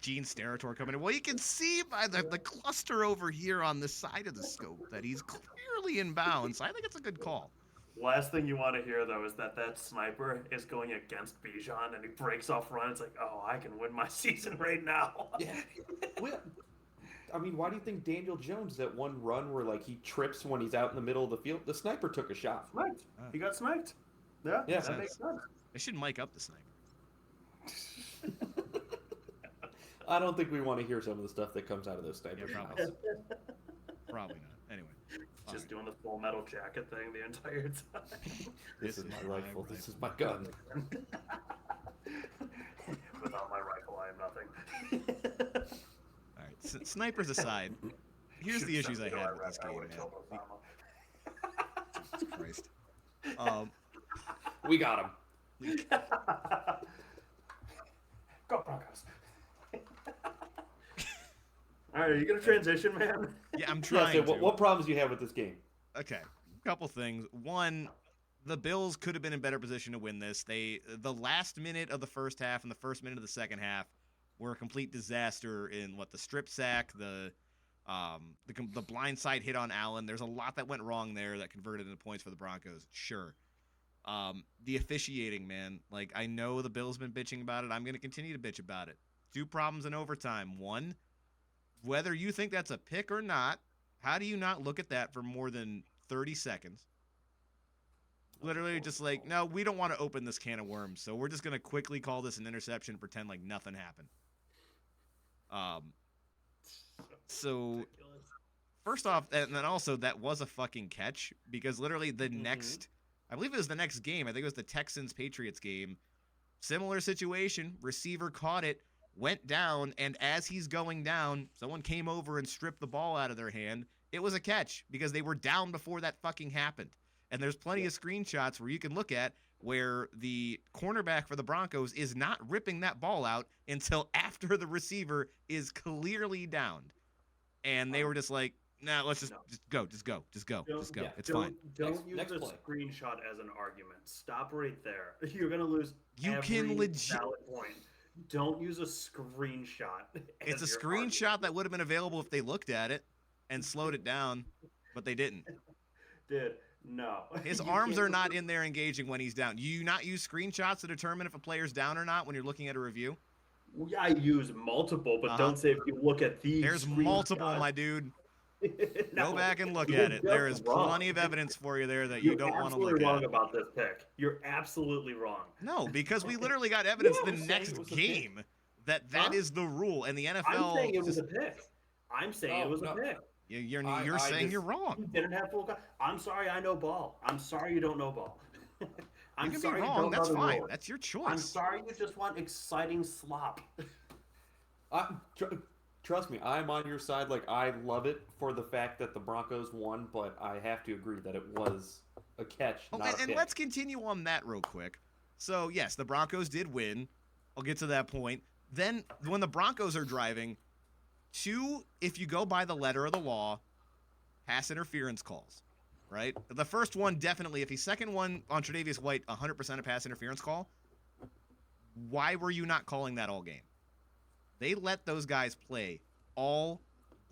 Gene Steratore coming in. Well, you can see by the cluster over here on the side of the scope that he's clearly in bounds. So I think it's a good call. Last thing you want to hear though is that sniper is going against Bijan and he breaks off run. It's like, oh, I can win my season right now. Yeah. Well, I mean, why do you think Daniel Jones, that one run where like he trips when he's out in the middle of the field, the sniper took a shot. Sniped. He got sniped. Yeah, Yeah. that makes sense. They should mic up the sniper. I don't think we want to hear some of the stuff that comes out of those snipers' Yeah, mouths. Probably not. Anyway. Just fine. doing the full metal jacket thing the entire time. This is my rifle. This is my gun. Without my rifle, I am nothing. All right. Snipers aside, here's the issues I had with this game, man. Jesus Christ. We got him. Go Broncos. All right, are you gonna transition, man? Yeah, I'm Yeah, trying so to. what problems do you have with this game? Okay, couple things. One, the Bills could have been in better position to win this. The last minute of the first half and the first minute of the second half were a complete disaster in the strip sack, the blindside hit on Allen. There's a lot that went wrong there that converted into points for the Broncos. Sure. The officiating, man. Like, I know the Bills been bitching about it. I'm going to continue to bitch about it. 2 problems in overtime. One, whether you think that's a pick or not, how do you not look at that for more than 30 seconds? Literally just like, no, we don't want to open this can of worms, so we're just going to quickly call this an interception and pretend like nothing happened. So, first off, and then also, that was a fucking catch, because literally the next, I believe it was the next game, I think it was the Texans-Patriots game, similar situation, receiver caught it, went down, and as he's going down, someone came over and stripped the ball out of their hand. It was a catch because they were down before that fucking happened. And there's plenty of screenshots where you can look at where the cornerback for the Broncos is not ripping that ball out until after the receiver is clearly downed. And they were just like, nah, let's just go. Yeah, It's fine. Don't use next the play. screenshot as an argument. Stop right there. You're gonna lose. You every can legit. valid point. Don't use a screenshot. It's a as your screenshot argument. that would have been available if they looked at it and slowed it down, but they didn't. Dude, no. His You arms can't are not look- in there engaging when he's down. You not use screenshots to determine if a player's down or not when you're looking at a review? I use multiple, but Uh-huh. don't say if you look at these. There's multiple, my dude. No, Go back and look you're at it. There is just wrong. plenty of evidence for you there that You're you don't want to absolutely look wrong at. about this pick. You're absolutely wrong. No, because we literally got evidence Yeah, the I'm saying next it was a pick. game that that Huh? is the rule, and the I'm NFL. saying it was a pick. I'm saying Oh, it was no. a pick. You're I saying just- you're wrong. You didn't have full. I'm sorry, I know ball. I'm sorry you don't know ball. I'm You can sorry be you wrong. don't That's know the fine. rules. That's your choice. I'm sorry you just want exciting slop. Trust me, I'm on your side. Like, I love it for the fact that the Broncos won, but I have to agree that it was a catch, Oh, not a and pick. let's continue on that real quick. So, yes, the Broncos did win. I'll get to that point. Then, when the Broncos are driving, 2, if you go by the letter of the law, pass interference calls, right? The first one, definitely. If the second one on Tre'Davious White, 100% a pass interference call, why were you not calling that all game? They let those guys play all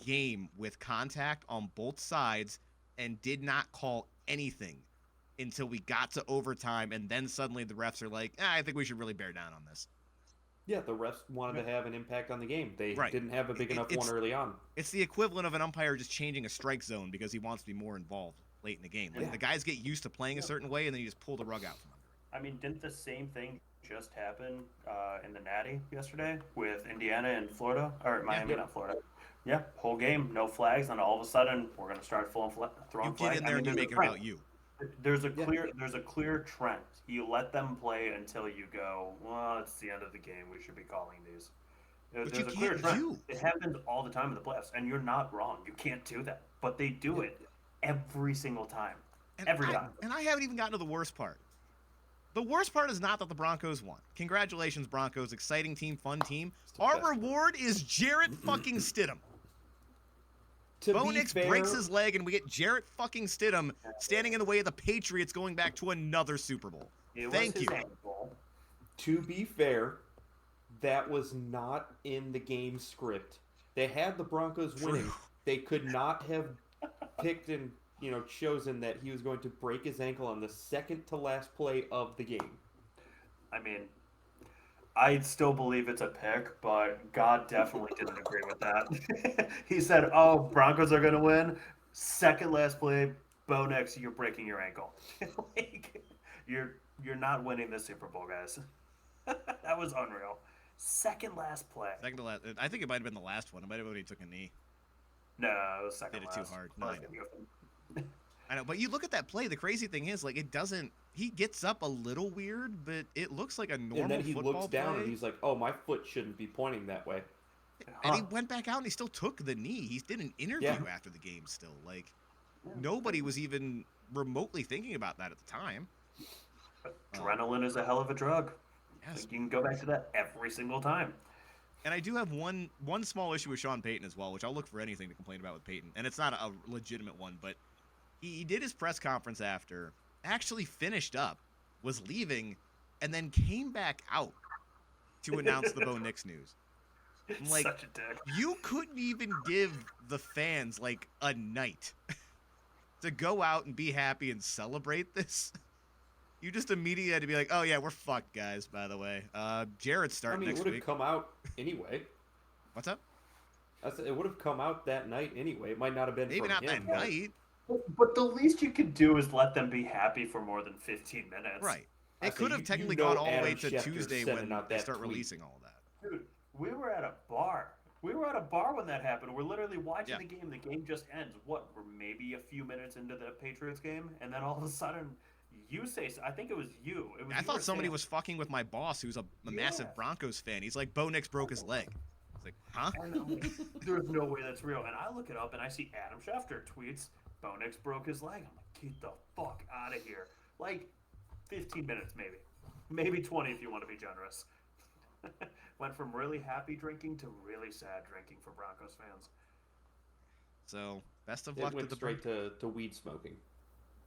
game with contact on both sides and did not call anything until we got to overtime, and then suddenly the refs are like, I think we should really bear down on this. Yeah, the refs wanted to have an impact on the game. They Right. didn't have a big enough It's- one early on. It's the equivalent of an umpire just changing a strike zone because he wants to be more involved late in the game. Like, Yeah. the guys get used to playing a certain way, and then you just pull the rug out from under it. I mean, didn't the same thing just happen in the Natty yesterday with Indiana and Florida, or Miami, Yeah. not Florida, Yeah, whole game, no flags, and all of a sudden we're gonna start throwing You get flags. in there and you make it about you. Yeah. There's a clear trend. You let them play until you go, well, it's the end of the game. We should be calling these. But you There's a clear can't trend. do. It happens all the time in the playoffs, and you're not wrong. You can't do that, but they do it every single time. Every time. And I haven't even gotten to the worst part. The worst part is not that the Broncos won. Congratulations, Broncos. Exciting team, fun team. Our reward is Jarrett fucking Stidham. Bo Nix breaks his leg, and we get Jarrett fucking Stidham standing in the way of the Patriots going back to another Super Bowl. Thank you. To be fair, that was not in the game script. They had the Broncos winning. They could not have picked and chosen that he was going to break his ankle on the second to last play of the game. I mean, I still believe it's a pick, but God definitely didn't agree with that. He said, "Oh, Broncos are gonna win. Second last play, Bo Nix, you're breaking your ankle. Like, you're not winning the Super Bowl, guys." That was unreal. Second last play. Second to last. I think it might have been the last one. It might have been when he took a knee. No, it was second Did it last. too hard. No, I know, but you look at that play. The crazy thing is, like, it doesn't. He gets up a little weird, but it looks like a normal and then he football looks down play. and he's like, "Oh, my foot shouldn't be pointing that way." And he went back out and he still took the knee. He did an interview after the game still. Like, nobody was even remotely thinking about that at the time. Adrenaline is a hell of a drug. Yes. Like, you can go back to that every single time. And I do have one small issue with Sean Payton as well, which I'll look for anything to complain about with Payton. And it's not a legitimate one, but he did his press conference after, actually finished up, was leaving, and then came back out to announce the Bo Nix news. I'm like, Such a dick. you couldn't even give the fans like a night to go out and be happy and celebrate this. You just immediately had to be like, "Oh yeah, we're fucked, guys." By the way, Jarrett's starting next it would week. have come out anyway. What's up? I said it would have come out that night anyway. It might not have been Maybe from not him, that night. But the least you could do is let them be happy for more than 15 minutes. Right. I It say could have you technically know gone all the Adam way to Schefter Tuesday sending when out they that start tweet. releasing all of that. Dude, we were at a bar. We were at a bar when that happened. We're literally watching Yeah. the game. The game just ends. What? We're maybe a few minutes into the Patriots game, and then all of a sudden, you say, I think it was you. It was I you thought were somebody saying, was fucking with my boss, who's a massive Broncos fan. He's like, Bo Nix broke his leg. It's like, huh? I know. There's no way that's real. And I look it up and I see Adam Schefter tweets, Bo Nix broke his leg. I'm like, get the fuck out of here. Like, 15 minutes maybe. Maybe 20 if you want to be generous. Went from really happy drinking to really sad drinking for Broncos fans. So, best of It luck to went the straight to weed smoking.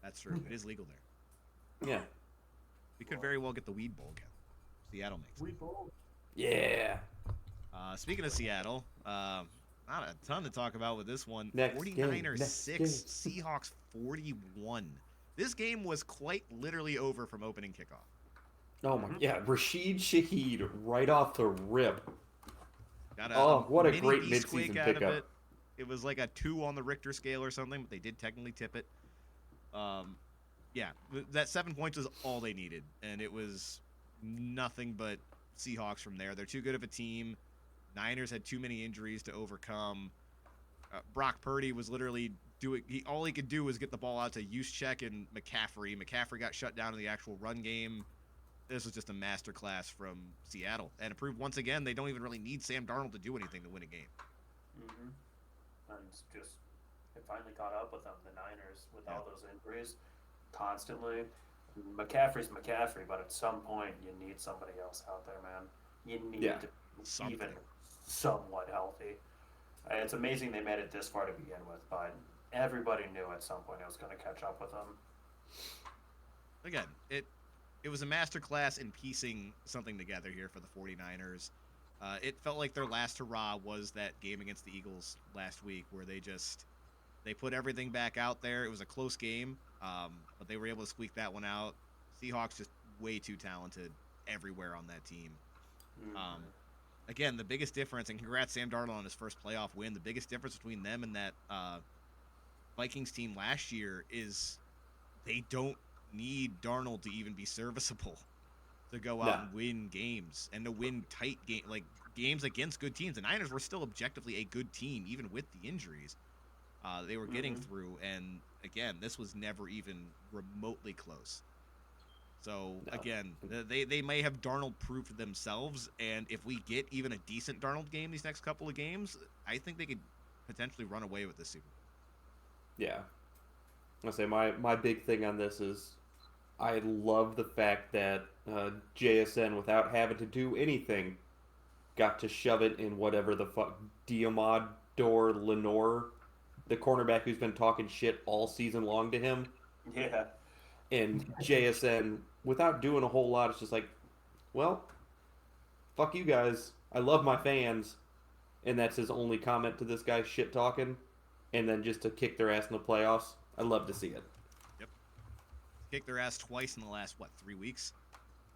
That's true. It is legal there. Yeah. We could very well get the weed bowl again. Seattle makes it. We both. Yeah. Speaking of Seattle, not a ton to talk about with this one. Next 49ers game, 6, Seahawks 41. This game was quite literally over from opening kickoff. Oh my, yeah, Rashid Shaheed right off the rip. Got what a mini great beastquake midseason out of pickup. it. It was like a 2 on the Richter scale or something, but they did technically tip it. Yeah, that 7 points was all they needed, and it was nothing but Seahawks from there. They're too good of a team. Niners had too many injuries to overcome. Brock Purdy was literally doing. All he could do was get the ball out to Juszczyk and McCaffrey. McCaffrey got shut down in the actual run game. This was just a masterclass from Seattle, and it proved once again they don't even really need Sam Darnold to do anything to win a game. Mm-hmm. And it's just, it finally caught up with them, the Niners, with all those injuries constantly. McCaffrey's McCaffrey, but at some point you need somebody else out there, man. You need to be even somewhat healthy. It's amazing they made it this far to begin with, but everybody knew at some point it was going to catch up with them. Again, it was a masterclass in piecing something together here for the 49ers. It felt like their last hurrah was that game against the Eagles last week where they put everything back out there. It was a close game, but they were able to squeak that one out. Seahawks just way too talented everywhere on that team. Mm-hmm. Again, the biggest difference, and congrats Sam Darnold on his first playoff win, the biggest difference between them and that Vikings team last year is they don't need Darnold to even be serviceable. to go out and win games and to win tight games against good teams. The Niners were still objectively a good team, even with the injuries they were getting through. And again, this was never even remotely close. So again, they may have Darnold proved themselves, and if we get even a decent Darnold game these next couple of games, I think they could potentially run away with the Super Bowl. Yeah. I'll say my big thing on this is I love the fact that JSN, without having to do anything, got to shove it in whatever the fuck Diamador Lenore, the cornerback who's been talking shit all season long to him. Yeah. And JSN, without doing a whole lot, it's just like, well, fuck you guys. I love my fans. And that's his only comment to this guy shit talking. And then just to kick their ass in the playoffs. I love to see it. Yep. Kicked their ass twice in the last, 3 weeks?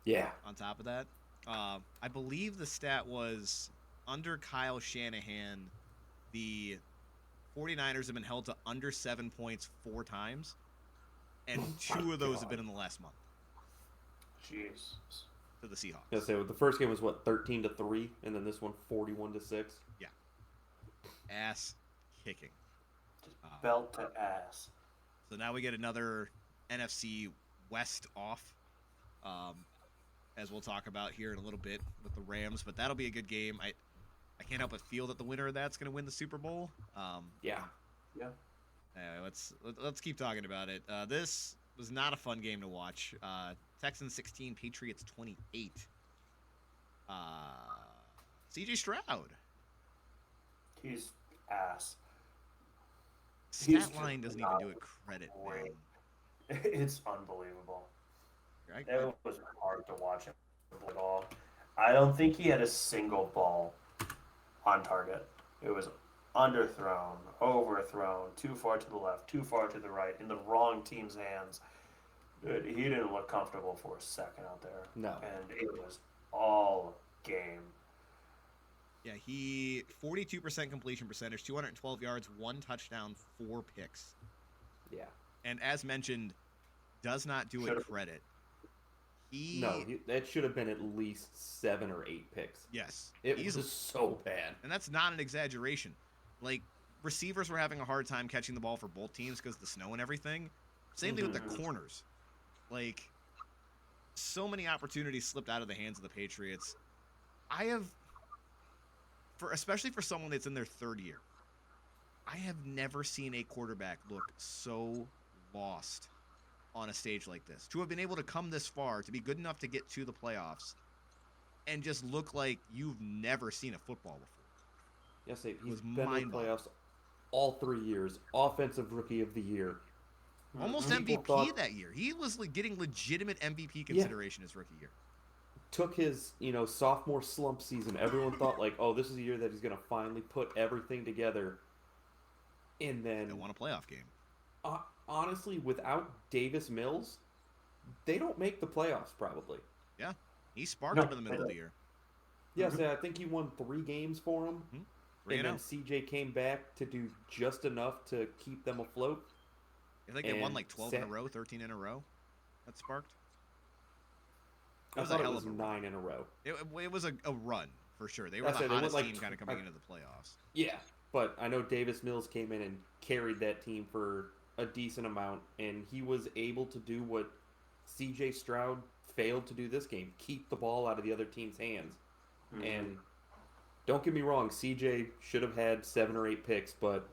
Yeah. On top of that. I believe the stat was under Kyle Shanahan, the 49ers have been held to under 7 points 4 times. And 2 of those have been in the last month. Jeez. To the Seahawks. I was gonna say, the first game was 13-3, and then this one 41-6. Yeah. Ass kicking. Just belt to ass. So now we get another NFC West off, as we'll talk about here in a little bit with the Rams. But that'll be a good game. I can't help but feel that the winner of that's going to win the Super Bowl. Yeah. Anyway, let's keep talking about it. This was not a fun game to watch. Texans 16, Patriots 28. CJ Stroud. He's ass. Stat line doesn't even do it credit, man. It's unbelievable. Right? It was hard to watch him at all. I don't think he had a single ball on target. It was underthrown, overthrown, too far to the left, too far to the right, in the wrong team's hands. Dude, he didn't look comfortable for a second out there. No. And it was all game. Yeah, he 42% completion percentage, 212 yards, 1 touchdown, 4 picks. Yeah. And as mentioned, does not do it credit. That should have been at least 7 or 8 picks. Yes. It was so bad. And that's not an exaggeration. Like, receivers were having a hard time catching the ball for both teams because of the snow and everything. Same thing with the corners. Like, so many opportunities slipped out of the hands of the Patriots. Especially for someone that's in their 3rd year, I have never seen a quarterback look so lost on a stage like this. To have been able to come this far, to be good enough to get to the playoffs, and just look like you've never seen a football before. Yes, he's been in the playoffs all 3 years. Offensive Rookie of the Year. Almost MVP that year. He was getting legitimate MVP consideration his rookie year. Took his, sophomore slump season. Everyone thought this is the year that he's going to finally put everything together. And then they won a playoff game. Honestly, without Davis Mills, they don't make the playoffs probably. Yeah, he sparked him in the middle of the year. Yes, I think he won 3 games for him. And then CJ came back to do just enough to keep them afloat. I think they won 12 in a row, 13 in a row. That sparked. I thought it was 9 in a row. It was a run, for sure. They were the hottest team kind of coming into the playoffs. Yeah, but I know Davis Mills came in and carried that team for a decent amount, and he was able to do what C.J. Stroud failed to do this game, keep the ball out of the other team's hands. And don't get me wrong, C.J. should have had 7 or 8 picks, but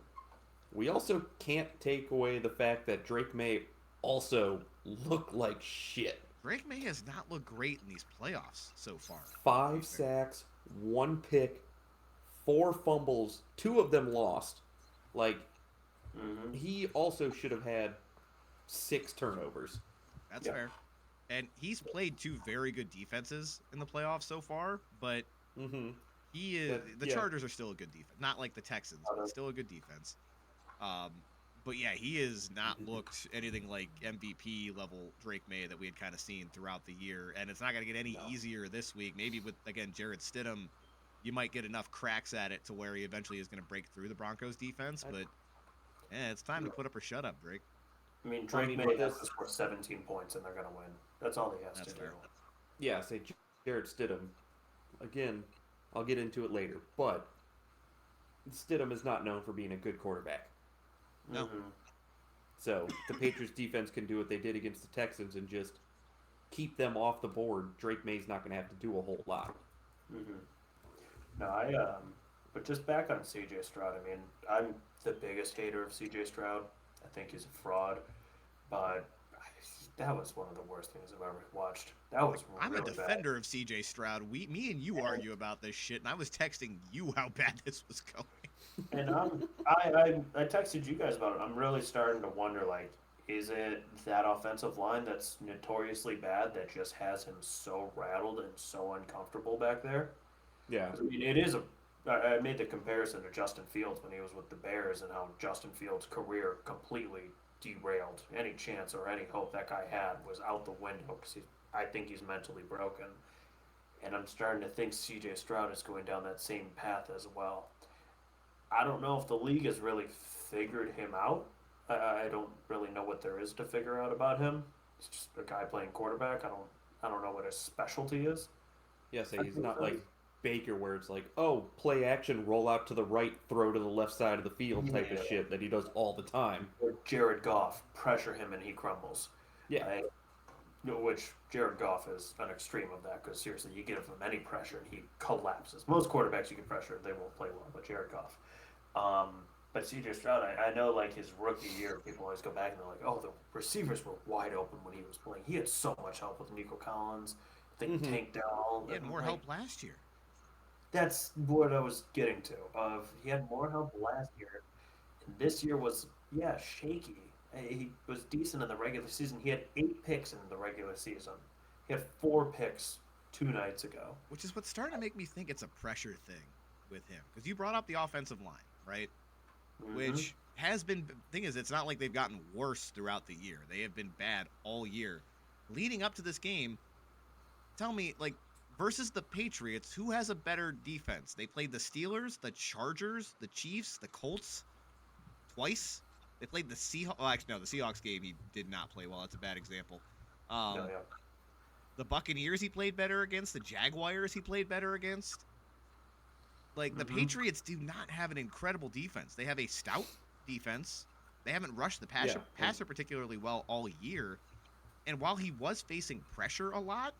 we also can't take away the fact that Drake May also looked like shit. Drake May has not looked great in these playoffs so far. 5 sacks, 1 pick, 4 fumbles, 2 of them lost. He also should have had 6 turnovers. That's fair. And he's played 2 very good defenses in the playoffs so far, but he is the Chargers are still a good defense. Not like the Texans, but still a good defense. But yeah, he has not looked anything like MVP level Drake May that we had kind of seen throughout the year. And it's not going to get any easier this week. Maybe with, again, Jarrett Stidham, you might get enough cracks at it to where he eventually is going to break through the Broncos defense. But it's time to put up or shut up, Drake. I mean, Drake May has to score 17 points and they're going to win. That's all he has to do. Yeah, say Jarrett Stidham. Again, I'll get into it later, but Stidham is not known for being a good quarterback. No. Mm-hmm. So the Patriots defense can do what they did against the Texans and just keep them off the board. Drake May's not going to have to do a whole lot. Mm-hmm. No, but just back on CJ Stroud. I mean, I'm the biggest hater of CJ Stroud. I think he's a fraud, but that was one of the worst things I've ever watched. That was I'm a really bad. defender of CJ Stroud. Me and you argue about this shit, and I was texting you how bad this was going. And I texted you guys about it. I'm really starting to wonder, like, is it that offensive line that's notoriously bad that just has him so rattled and so uncomfortable back there? Yeah. 'Cause, I mean, it is a. I made the comparison to Justin Fields when he was with the Bears and how Justin Fields' career completely derailed. Any chance or any hope that guy had was out the window because I think he's mentally broken. And I'm starting to think CJ Stroud is going down that same path as well. I don't know if the league has really figured him out. I don't really know what there is to figure out about him. He's just a guy playing quarterback. I don't know what his specialty is. Yeah, say he's not like Baker where it's like, oh, play action, roll out to the right, throw to the left side of the field type of shit that he does all the time. Or Jared Goff, pressure him and he crumbles. Yeah. Which Jared Goff is an extreme of that because seriously, you give him any pressure and he collapses. Most quarterbacks you can pressure, they won't play well, but Jared Goff. But CJ Stroud, I know like his rookie year, people always go back and they're like, oh, the receivers were wide open when he was playing. He had so much help with Nico Collins. I think Tank Dell. He had more help last year. That's what I was getting to. He had more help last year. And this year was shaky. He was decent in the regular season. He had 8 picks in the regular season. He had 4 picks 2 nights ago. Which is what's starting to make me think it's a pressure thing with him. Because you brought up the offensive line, right? Mm-hmm. Which has been, thing is, it's not like they've gotten worse throughout the year. They have been bad all year. Leading up to this game, tell me, like, versus the Patriots, who has a better defense? They played the Steelers, the Chargers, the Chiefs, the Colts twice. They played the Seahawks. Oh, actually, no, the Seahawks game he did not play well. That's a bad example. The Buccaneers he played better against. The Jaguars he played better against. Like, the Patriots do not have an incredible defense. They have a stout defense. They haven't rushed the passer particularly well all year. And while he was facing pressure a lot,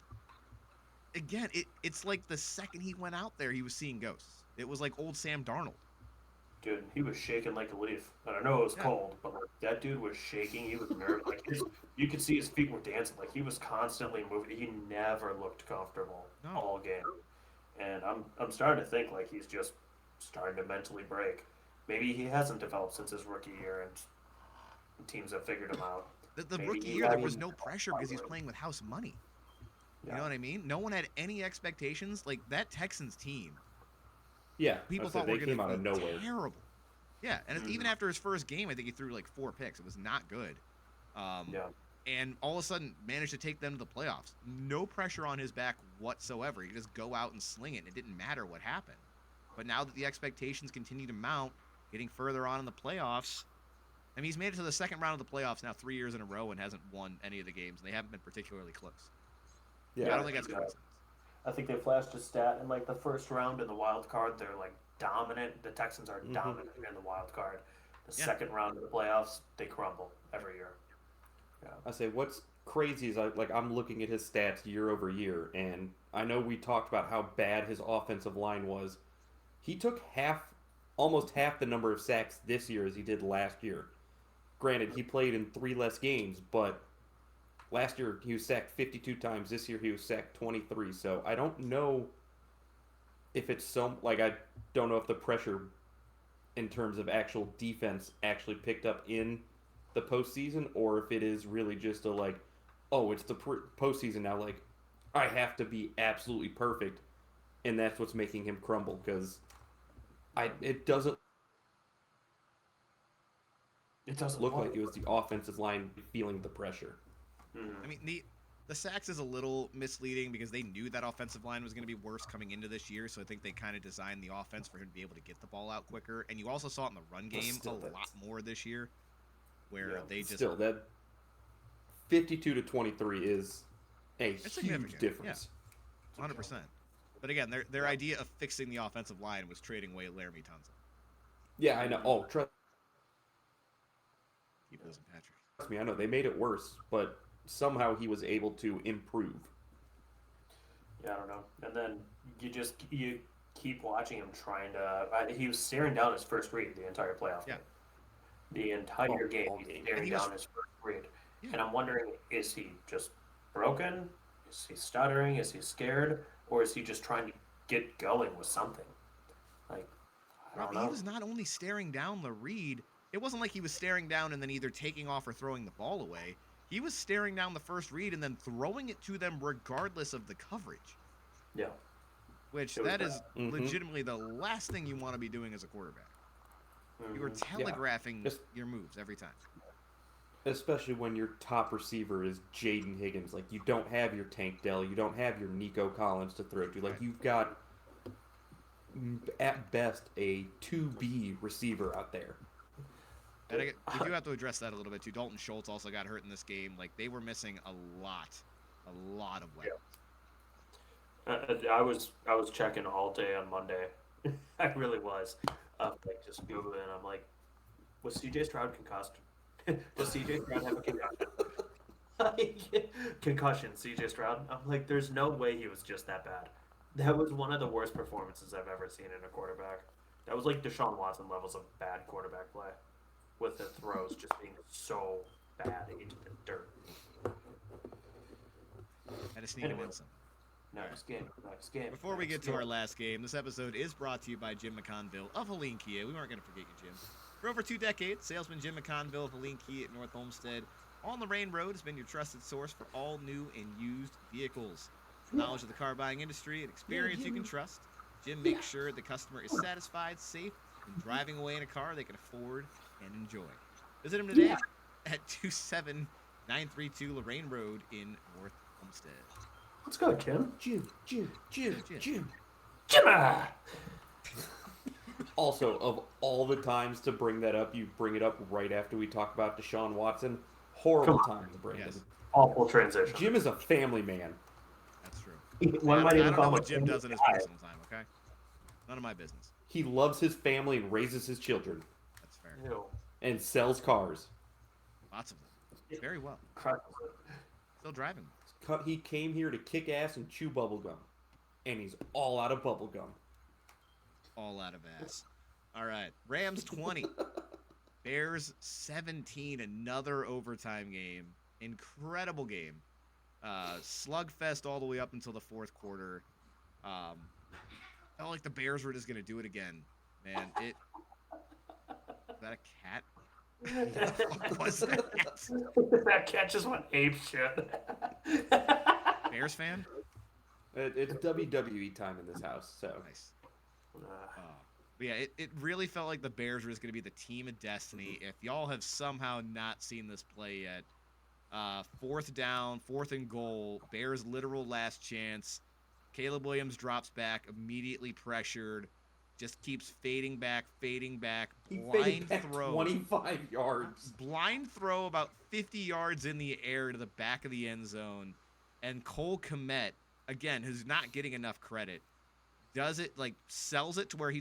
again, it's like the second he went out there, he was seeing ghosts. It was like old Sam Darnold. Dude, he was shaking like a leaf. And I know it was cold, but like, that dude was shaking. He was nervous. Like you could see his feet were dancing. Like he was constantly moving. He never looked comfortable all game. And I'm starting to think like he's just starting to mentally break. Maybe he hasn't developed since his rookie year, and teams have figured him out. The rookie year, there was no pressure because he's playing with house money. You know what I mean? No one had any expectations. Like, that Texans team, yeah, people thought were going to be nowhere. terrible. Yeah, and even after his first game, I think he threw like 4 picks. It was not good. And all of a sudden managed to take them to the playoffs. No pressure on his back whatsoever. He could just go out and sling it, and it didn't matter what happened. But now that the expectations continue to mount, getting further on in the playoffs, I mean, he's made it to the second round of the playoffs now 3 years in a row and hasn't won any of the games, and they haven't been particularly close. Yeah, I don't think that's coincidence. I think they flashed a stat in like the first round in the wild card. They're like dominant. The Texans are dominant in the wild card. The second round of the playoffs, they crumble every year. Yeah. I say what's crazy is I'm looking at his stats year over year, and I know we talked about how bad his offensive line was. He took almost half the number of sacks this year as he did last year. Granted, he played in 3 less games, but last year he was sacked 52 times. This year he was sacked 23. So I don't know if it's I don't know if the pressure in terms of actual defense actually picked up in the postseason, or if it is really just it's the postseason now. Like, I have to be absolutely perfect, and that's what's making him crumble because it doesn't look like it was the offensive line feeling the pressure. I mean, the sacks is a little misleading because they knew that offensive line was going to be worse coming into this year, so I think they kind of designed the offense for him to be able to get the ball out quicker. And you also saw it in the run game a lot more this year, where they just that 52 to 23 is It's huge significant. difference. Yeah, 100%. But again, their idea of fixing the offensive line was trading away Laramie Tunsil. Yeah, I know. Oh, trust Keep losing Patrick. me, I know they made it worse, but somehow he was able to improve. Yeah, I don't know. And then you keep watching him trying to. He was staring down his first read the entire playoff game. The entire game, he's staring down his first read. Yeah. And I'm wondering, is he just broken? Is he stuttering? Is he scared? Or is he just trying to get going with something? Like, I don't know. He was not only staring down the read, it wasn't like he was staring down and then either taking off or throwing the ball away. He was staring down the first read and then throwing it to them regardless of the coverage. Yeah. Which that is legitimately the last thing you want to be doing as a quarterback. You are telegraphing your moves every time. Especially when your top receiver is Jaden Higgins. Like, you don't have your Tank Dell. You don't have your Nico Collins to throw to. Like, you've got, at best, a 2B receiver out there. And we do have to address that a little bit, too. Dalton Schultz also got hurt in this game. Like, they were missing a lot of weapons. I was checking all day on Monday. I really was. Like, just Googling. I'm like, was CJ Stroud concussed? Does CJ Stroud have a concussion? Concussion, CJ Stroud. I'm like, there's no way he was just that bad. That was one of the worst performances I've ever seen in a quarterback. That was like Deshaun Watson levels of bad quarterback play, with the throws just being so bad into the dirt. Had to sneak him in some. Next game. Before we get to our last game, this episode is brought to you by Jim McConville of Helene Kia. We weren't going to forget you, Jim. For over 2 decades, salesman Jim McConville of Helene Kia at North Homestead on Lorraine Road has been your trusted source for all new and used vehicles. Knowledge of the car buying industry and experience you can trust. Jim makes sure the customer is satisfied, safe, and driving away in a car they can afford and enjoy. Visit him today at 27932 Lorraine Road in North Homestead. Let's go, Jim. Jim. Jimma! Also, of all the times to bring that up, you bring it up right after we talk about Deshaun Watson. Horrible time to bring it. Awful transition. Jim is a family man. That's true. I don't know what Jim does in his personal time, okay? None of my business. He loves his family and raises his children. That's fair. Ew. And sells cars. Lots of them. Very well. Still driving. He came here to kick ass and chew bubblegum. And he's all out of bubblegum. All out of ass. All right. Rams 20. Bears 17. Another overtime game. Incredible game. Slugfest all the way up until the fourth quarter. Felt like the Bears were just going to do it again. Man, is that a cat? What the fuck was that? That cat just went ape shit. Bears fan? It's WWE time in this house, so. Nice. But yeah, it really felt like the Bears were just going to be the team of destiny. If y'all have somehow not seen this play yet, 4th down, 4th and goal, Bears literal last chance. Caleb Williams drops back, immediately pressured, just keeps fading back, blind throw. 25 yards. Blind throw about 50 yards in the air to the back of the end zone. And Cole Kmet, again, who's not getting enough credit, does it, like, sells it to where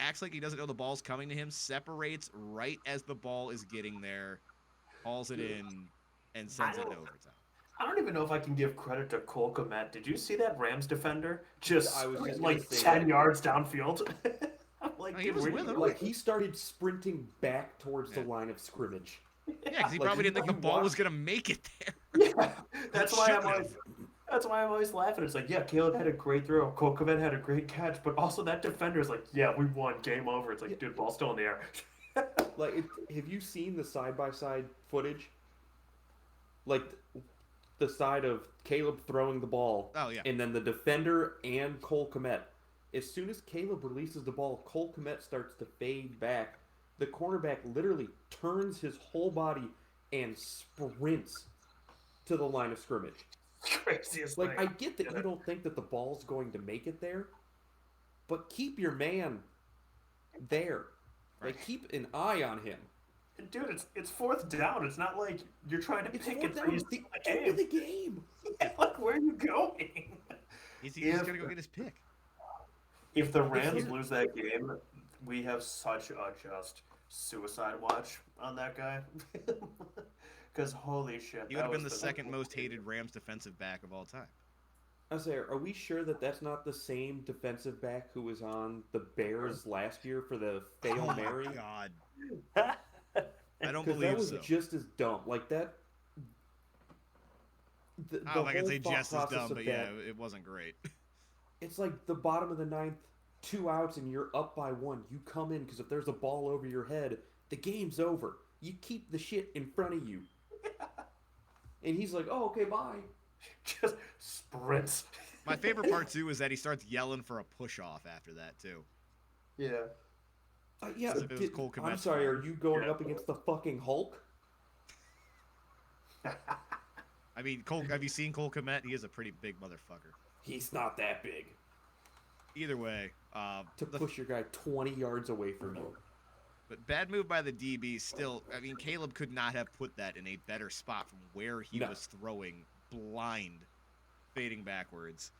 acts like he doesn't know the ball's coming to him, separates right as the ball is getting there, hauls it in, and sends it to overtime. I don't even know if I can give credit to Cole Kmet. Did you see that Rams defender just 10 yards downfield? I'm like, he was with him. Like, he started sprinting back towards the line of scrimmage. Yeah, because he probably didn't think the ball was going to make it there. Yeah, that's why I'm always laughing. It's like, yeah, Caleb had a great throw. Cole Kmet had a great catch. But also that defender is like, yeah, we won. Game over. It's like, dude, ball's still in the air. Like, have you seen the side-by-side footage? Like, the side of Caleb throwing the ball. Oh, yeah. And then the defender and Cole Kmet. As soon as Caleb releases the ball, Cole Kmet starts to fade back. The cornerback literally turns his whole body and sprints to the line of scrimmage. Craziest thing. Like, I get that you don't think that the ball's going to make it there, but keep your man there. Right. Like, keep an eye on him. Dude, it's fourth down. It's not like you're trying to It's pick fourth it down. for you It's the the end of game. the game. Like, where are you going? He's just gonna go get his pick. If the Rams literally- lose that game, we have such a just suicide watch on that guy. Because holy shit, He would that have been the was second most hated Rams defensive back of all time. I say, are we sure that that's not the same defensive back who was on the Bears last year for the Fail Oh Mary? my god. I don't Because that believe was so. just as dumb. Like that. The I don't know if I can whole say thought just as process dumb, of but that, yeah, it wasn't great. it's like the bottom of the ninth, 2 outs, and you're up by 1. You come in because if there's a ball over your head, the game's over. You keep the shit in front of you. And he's like, "Oh, okay, bye." just sprints. My favorite part too is that he starts yelling for a push off after that too. Yeah. Yeah, As if it was Cole I'm Kmet's sorry. fault. Are you going Yeah. up against the fucking Hulk? I mean, Cole. Have you seen Cole Kmet? He is a pretty big motherfucker. He's not that big Either way, to push your guy 20 yards away from you. but bad move by the DB. Still, I mean, Caleb could not have put that in a better spot from where he No. was throwing, blind, fading backwards.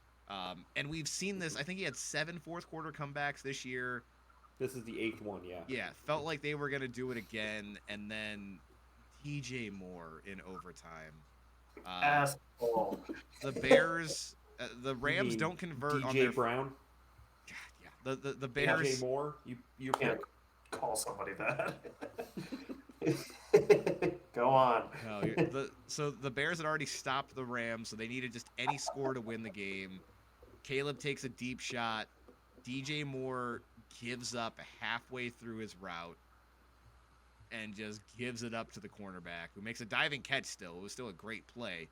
And we've seen this. I think he had 7 fourth quarter comebacks this year. This is the 8th one, yeah. Yeah, felt like they were gonna do it again, and then TJ Moore in overtime. Asshole. The Bears, the You Rams mean don't convert on DJ their. Brown, Yeah, the DJ Bears. Moore. You Can't call somebody that. Go on. No, so the Bears had already stopped the Rams, so they needed just any score to win the game. Caleb takes a deep shot. DJ Moore gives up halfway through his route and just gives it up to the cornerback, who makes a diving catch still. It was still a great play.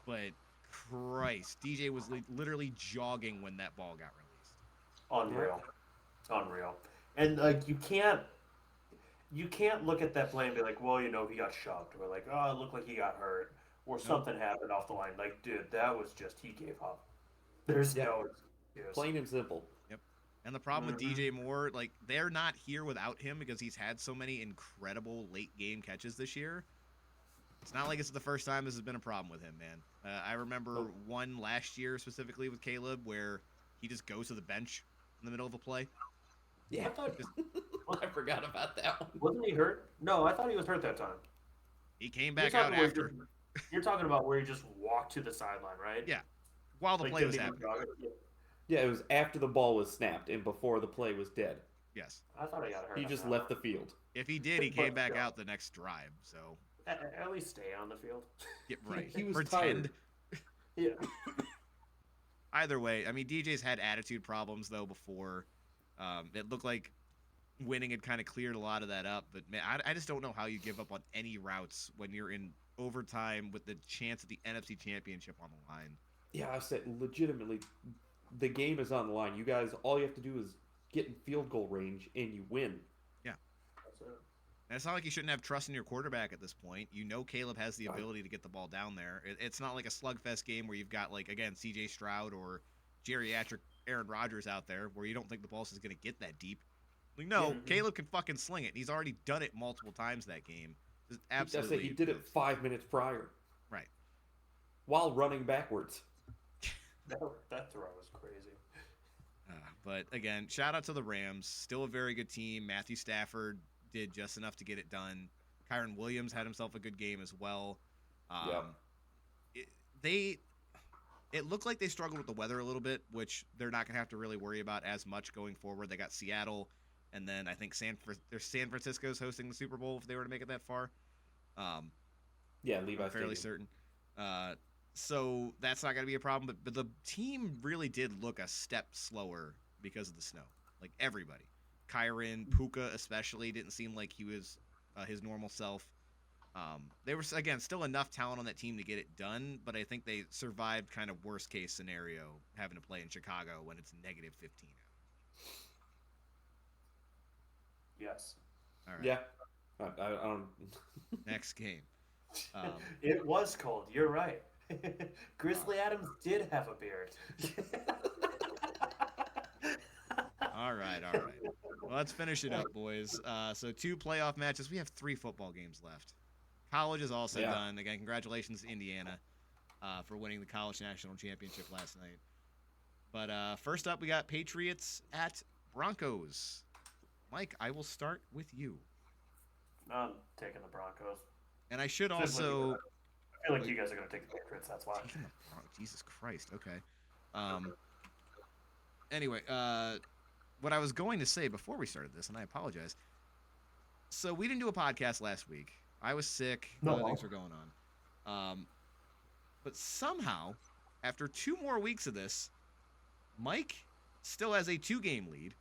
But, Christ, DJ was literally jogging when that ball got released. Unreal. And, like, you can't look at that play and be like, well, he got shoved. Or like, oh, it looked like he got hurt. Or something happened off the line. Like, dude, that was just, he gave up. There's no excuse. plain and simple. And the problem with DJ Moore, like, they're not here without him because he's had so many incredible late game catches this year. It's not like it's the first time this has been a problem with him, man. I remember one last year specifically with Caleb where he just goes to the bench in the middle of a play. Yeah, I forgot about that one. Wasn't he hurt? No, I thought he was hurt that time. He came You're back out talking where he after, You're talking about where he just walked to the sideline, right? Yeah. while the Like, play was didn't even happening. jog it? Yeah, it was after the ball was snapped and before the play was dead. Yes. I thought he got hurt. He just left the field. If he did, he came back out the next drive. So At least stay on the field. get right. He was Pretend. tired. Yeah. Either way, I mean, DJ's had attitude problems though before. It looked like winning had kind of cleared a lot of that up, but man, I just don't know how you give up on any routes when you're in overtime with the chance of the NFC Championship on the line. Yeah, I said legitimately, the game is on the line. You guys, all you have to do is get in field goal range and you win. That's it. And it's not like you shouldn't have trust in your quarterback at this point. You know Caleb has the ability to get the ball down there. It's not like a slugfest game where you've got, like, again, C.J. Stroud or geriatric Aaron Rodgers out there where you don't think the ball is going to get that deep. Like, no, Yeah. Caleb can fucking sling it. He's already done it multiple times that game. Just I absolutely. said he did it 5 minutes prior. Right. While running backwards. That throw was crazy. But again, shout out to the Rams. Still a very good team. Matthew Stafford did just enough to get it done. Kyron Williams had himself a good game as well. It looked like they struggled with the weather a little bit, which they're not going to have to really worry about as much going forward. They got Seattle, and then I think San Francisco's hosting the Super Bowl if they were to make it that far. Yeah, Levi I'm fairly Stadium. certain. So that's not going to be a problem. But the team really did look a step slower because of the snow. Like everybody. Kyron, Puka especially, didn't seem like he was his normal self. There was, again, still enough talent on that team to get it done, but I think they survived kind of worst case scenario having to play in Chicago when it's negative 15 out. Yes. All right. Yeah. I don't. Next game. It was cold. You're right. Grizzly Adams did have a beard. All right. Well, let's finish it up, boys. So 2 playoff matches. We have 3 football games left. College is also done. Again, congratulations to Indiana for winning the college national championship last night. But first up, we got Patriots at Broncos. Mike, I will start with you. I'm taking the Broncos. And I should also... I feel like you guys are going to take the Patriots, that's why. Jesus Christ, okay. Anyway, what I was going to say before we started this, and I apologize. So we didn't do a podcast last week. I was sick. Other things were going on. But somehow, after 2 more weeks of this, Mike still has a 2-game lead,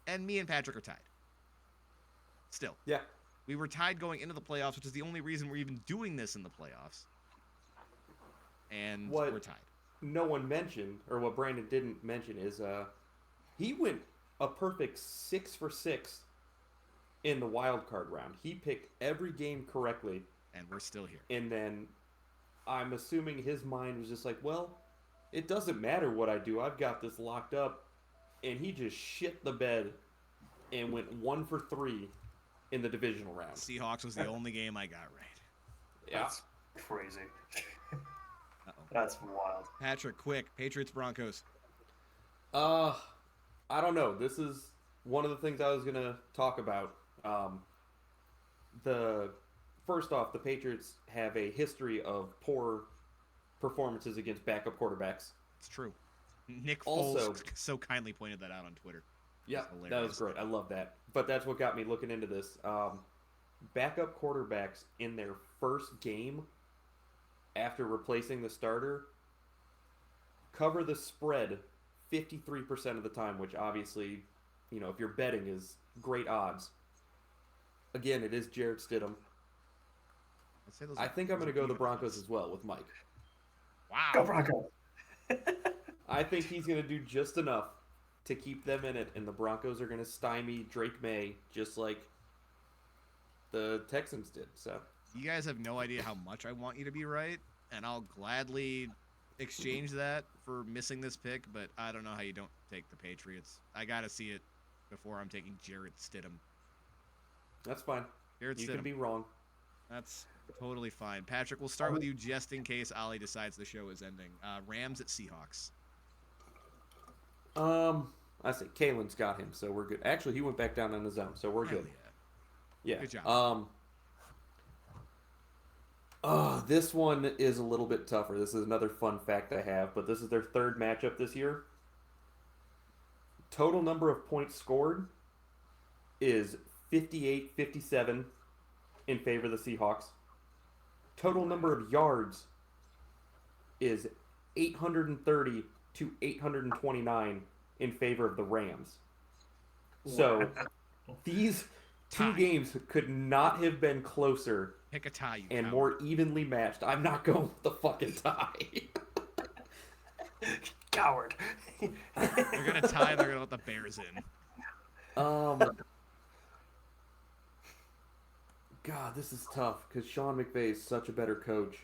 and me and Patrick are tied. Still. Yeah. We were tied going into the playoffs, which is the only reason we're even doing this in the playoffs. And we're tied. No one mentioned, or what Brandon didn't mention, is he went a perfect 6 for 6 in the wild card round. He picked every game correctly. And we're still here. And then I'm assuming his mind was just like, well, it doesn't matter what I do. I've got this locked up. And he just shit the bed and went 1 for 3 in the divisional round. Seahawks was the only game I got right. Yeah. That's crazy. Uh-oh. That's wild. Patrick, quick. Patriots, Broncos. I don't know. This is one of the things I was going to talk about. First off, the Patriots have a history of poor performances against backup quarterbacks. It's true. Nick Also, Foles so kindly pointed that out on Twitter. Yeah, that was great. I love that. But that's what got me looking into this. Backup quarterbacks in their first game after replacing the starter cover the spread 53% of the time, which obviously, if you're betting is great odds. Again, it is Jarrett Stidham. I think I'm going to go the Broncos as well with Mike. Wow. Go Broncos. I think he's going to do just enough to keep them in it, and the Broncos are going to stymie Drake May just like the Texans did. So you guys have no idea how much I want you to be right, and I'll gladly exchange that for missing this pick, but I don't know how you don't take the Patriots. I got to see it before I'm taking Jarrett Stidham. That's fine. Jarrett You Stidham. can be wrong. That's totally fine. Patrick, we'll start with you just in case Ollie decides the show is ending. Rams at Seahawks. I say Kalen's got him, so we're good. Actually, he went back down on his own, so we're good. Yeah. Good job. This one is a little bit tougher. This is another fun fact I have, but this is their 3rd matchup this year. Total number of points scored is 58-57 in favor of the Seahawks. Total number of yards is 830 to 829 in favor of the Rams. So these 2 games could not have been closer. Pick a tie, you and coward. more evenly matched. I'm not going with the fucking tie. Coward. They're going to tie, they're going to let the Bears in. God, this is tough because Sean McVay is such a better coach.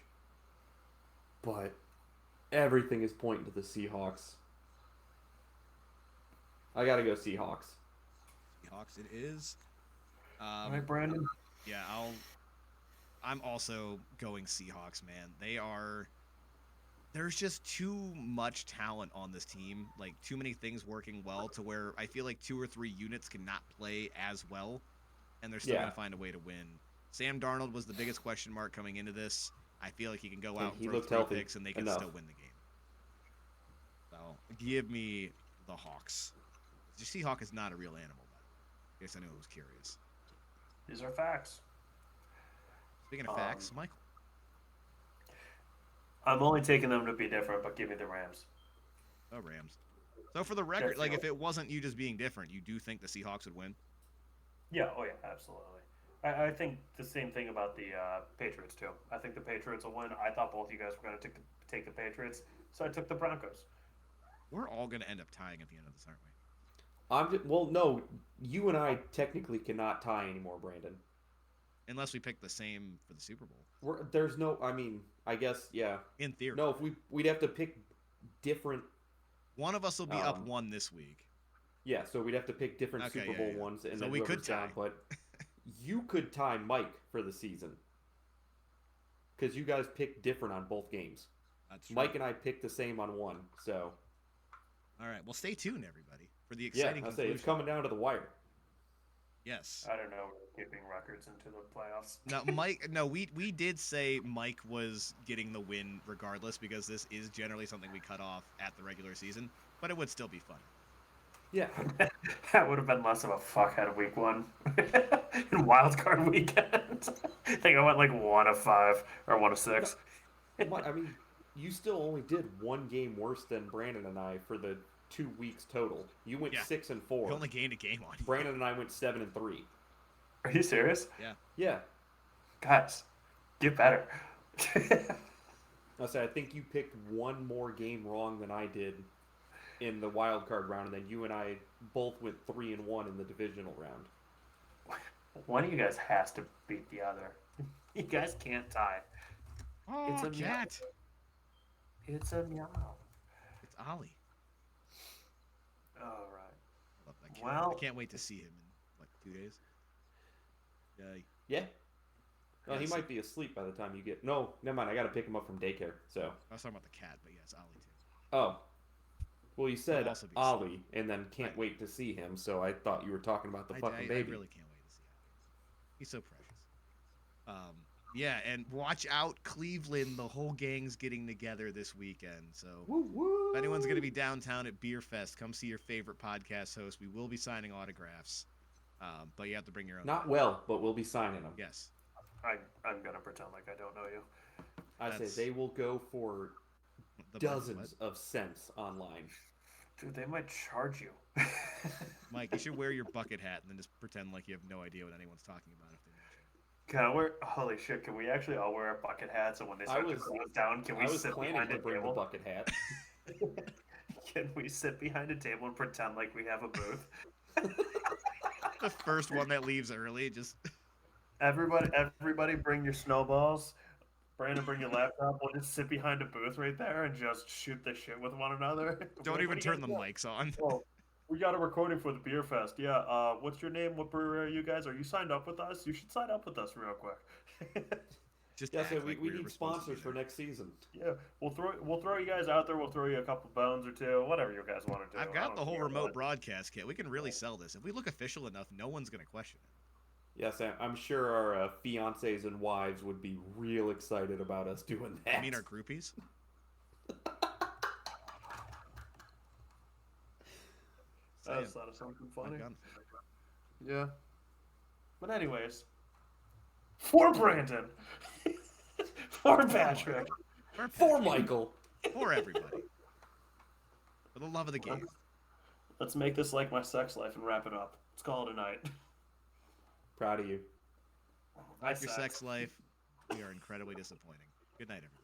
But everything is pointing to the Seahawks. I got to go Seahawks. Seahawks it is. All right, Brandon. Yeah, I'm also going Seahawks, man. There's just too much talent on this team. Like, too many things working well to where I feel like 2 or 3 units cannot play as well, and they're still going to find a way to win. Sam Darnold was the biggest question mark coming into this. I feel like he can go out and throw 3 picks, and they can still win the game. So, give me the Hawks. The Seahawk is not a real animal, but in case anyone was curious. These are facts. Speaking of facts, Michael. I'm only taking them to be different, but give me the Rams. Oh, Rams. So for the record, like if it wasn't you just being different, you do think the Seahawks would win? Yeah, absolutely. I think the same thing about the Patriots, too. I think the Patriots will win. I thought both of you guys were going to take the Patriots, so I took the Broncos. We're all going to end up tying at the end of this, aren't we? Well, no, you and I technically cannot tie anymore, Brandon. Unless we pick the same for the Super Bowl. There's no, I guess, yeah. In theory. No, we'd have to pick different. One of us will be up 1 this week. Yeah, so we'd have to pick different Okay, Super yeah, Bowl yeah. ones, and So then we could whoever's down. tie. But you could tie Mike for the season because you guys picked different on both games. That's true. Mike and I picked the same on one. So All right. Well, stay tuned, everybody, for the yeah, exciting I say conclusion. it's coming down to the wire. Yes. I don't know. We're keeping records into the playoffs. Now, Mike. No, we did say Mike was getting the win regardless because this is generally something we cut off at the regular season, but it would still be fun. Yeah, That would have been less of a fuckhead week one. In wild card weekend. I think I went like 1 of 5 or 1 of 6. I mean, you still only did one game worse than Brandon and I for the 2 weeks total. You went Yeah. 6 and 4. We only gained a game on you. Brandon and I went 7 and 3. Are you serious? Yeah, Guys, get better. I think you picked one more game wrong than I did in the wild card round, and then you and I both went 3 and 1 in the divisional round. One of you guys has to beat the other. You guys can't tie. Oh, It's a cat. It's a meow. It's Ollie. All right. I love that cat. Well- I can't wait to see him in like 2 days. Yeah. Well, he Yes. might be asleep by the time you get. No, never mind. I got to pick him up from daycare. So. I was talking about the cat, but yes, Ollie too. Oh. Well, you said also be Ollie, and then can't wait to see him. So I thought you were talking about the fucking I baby. really can't wait to see Ollie. He's so precious. Yeah, and watch out, Cleveland. The whole gang's getting together this weekend. So Woo woo. if anyone's going to be downtown at Beer Fest, come see your favorite podcast host. We will be signing autographs, but you have to bring your own. Not well, but we'll be signing them. Yes. I'm going to pretend like I don't know you. I That's- say they will go for The dozens of cents online. Dude, they might charge you. Mike, you should wear your bucket hat and then just pretend like you have no idea what anyone's talking about. If they mention it. Can I wear? Holy shit! Can we actually all wear our bucket hats? And when they start to close down, can we I was sit planning behind to a bring the table? bucket hat. Can we sit behind a table and pretend like we have a booth? The first one that leaves early, just Everybody, bring your snowballs. Brandon, bring your laptop. We'll just sit behind a booth right there and just shoot the shit with one another. don't What even do you turn the guys mics on. do? Oh, we got a recording for the beer fest. Yeah. What's your name? What brewery are you guys? Are you signed up with us? You should sign up with us real quick. Just Yeah, act so like we were need supposed to be sponsors for there. next season. Yeah, we'll throw you guys out there. We'll throw you a couple bones or two, whatever you guys want to do. I've I got don't the whole care, remote but- broadcast kit. We can really sell this. If we look official enough, no one's going to question it. Yes, I'm sure our fiancés and wives would be real excited about us doing that. I mean, our groupies. I just thought of something funny. I've got- Yeah. But anyways, for Brandon, for Patrick, For Michael. For everybody. For the love of the game. let's make this like my sex life and wrap it up. Let's call it a night. Proud of you. Like your sex life, we are incredibly disappointing. Good night, everybody.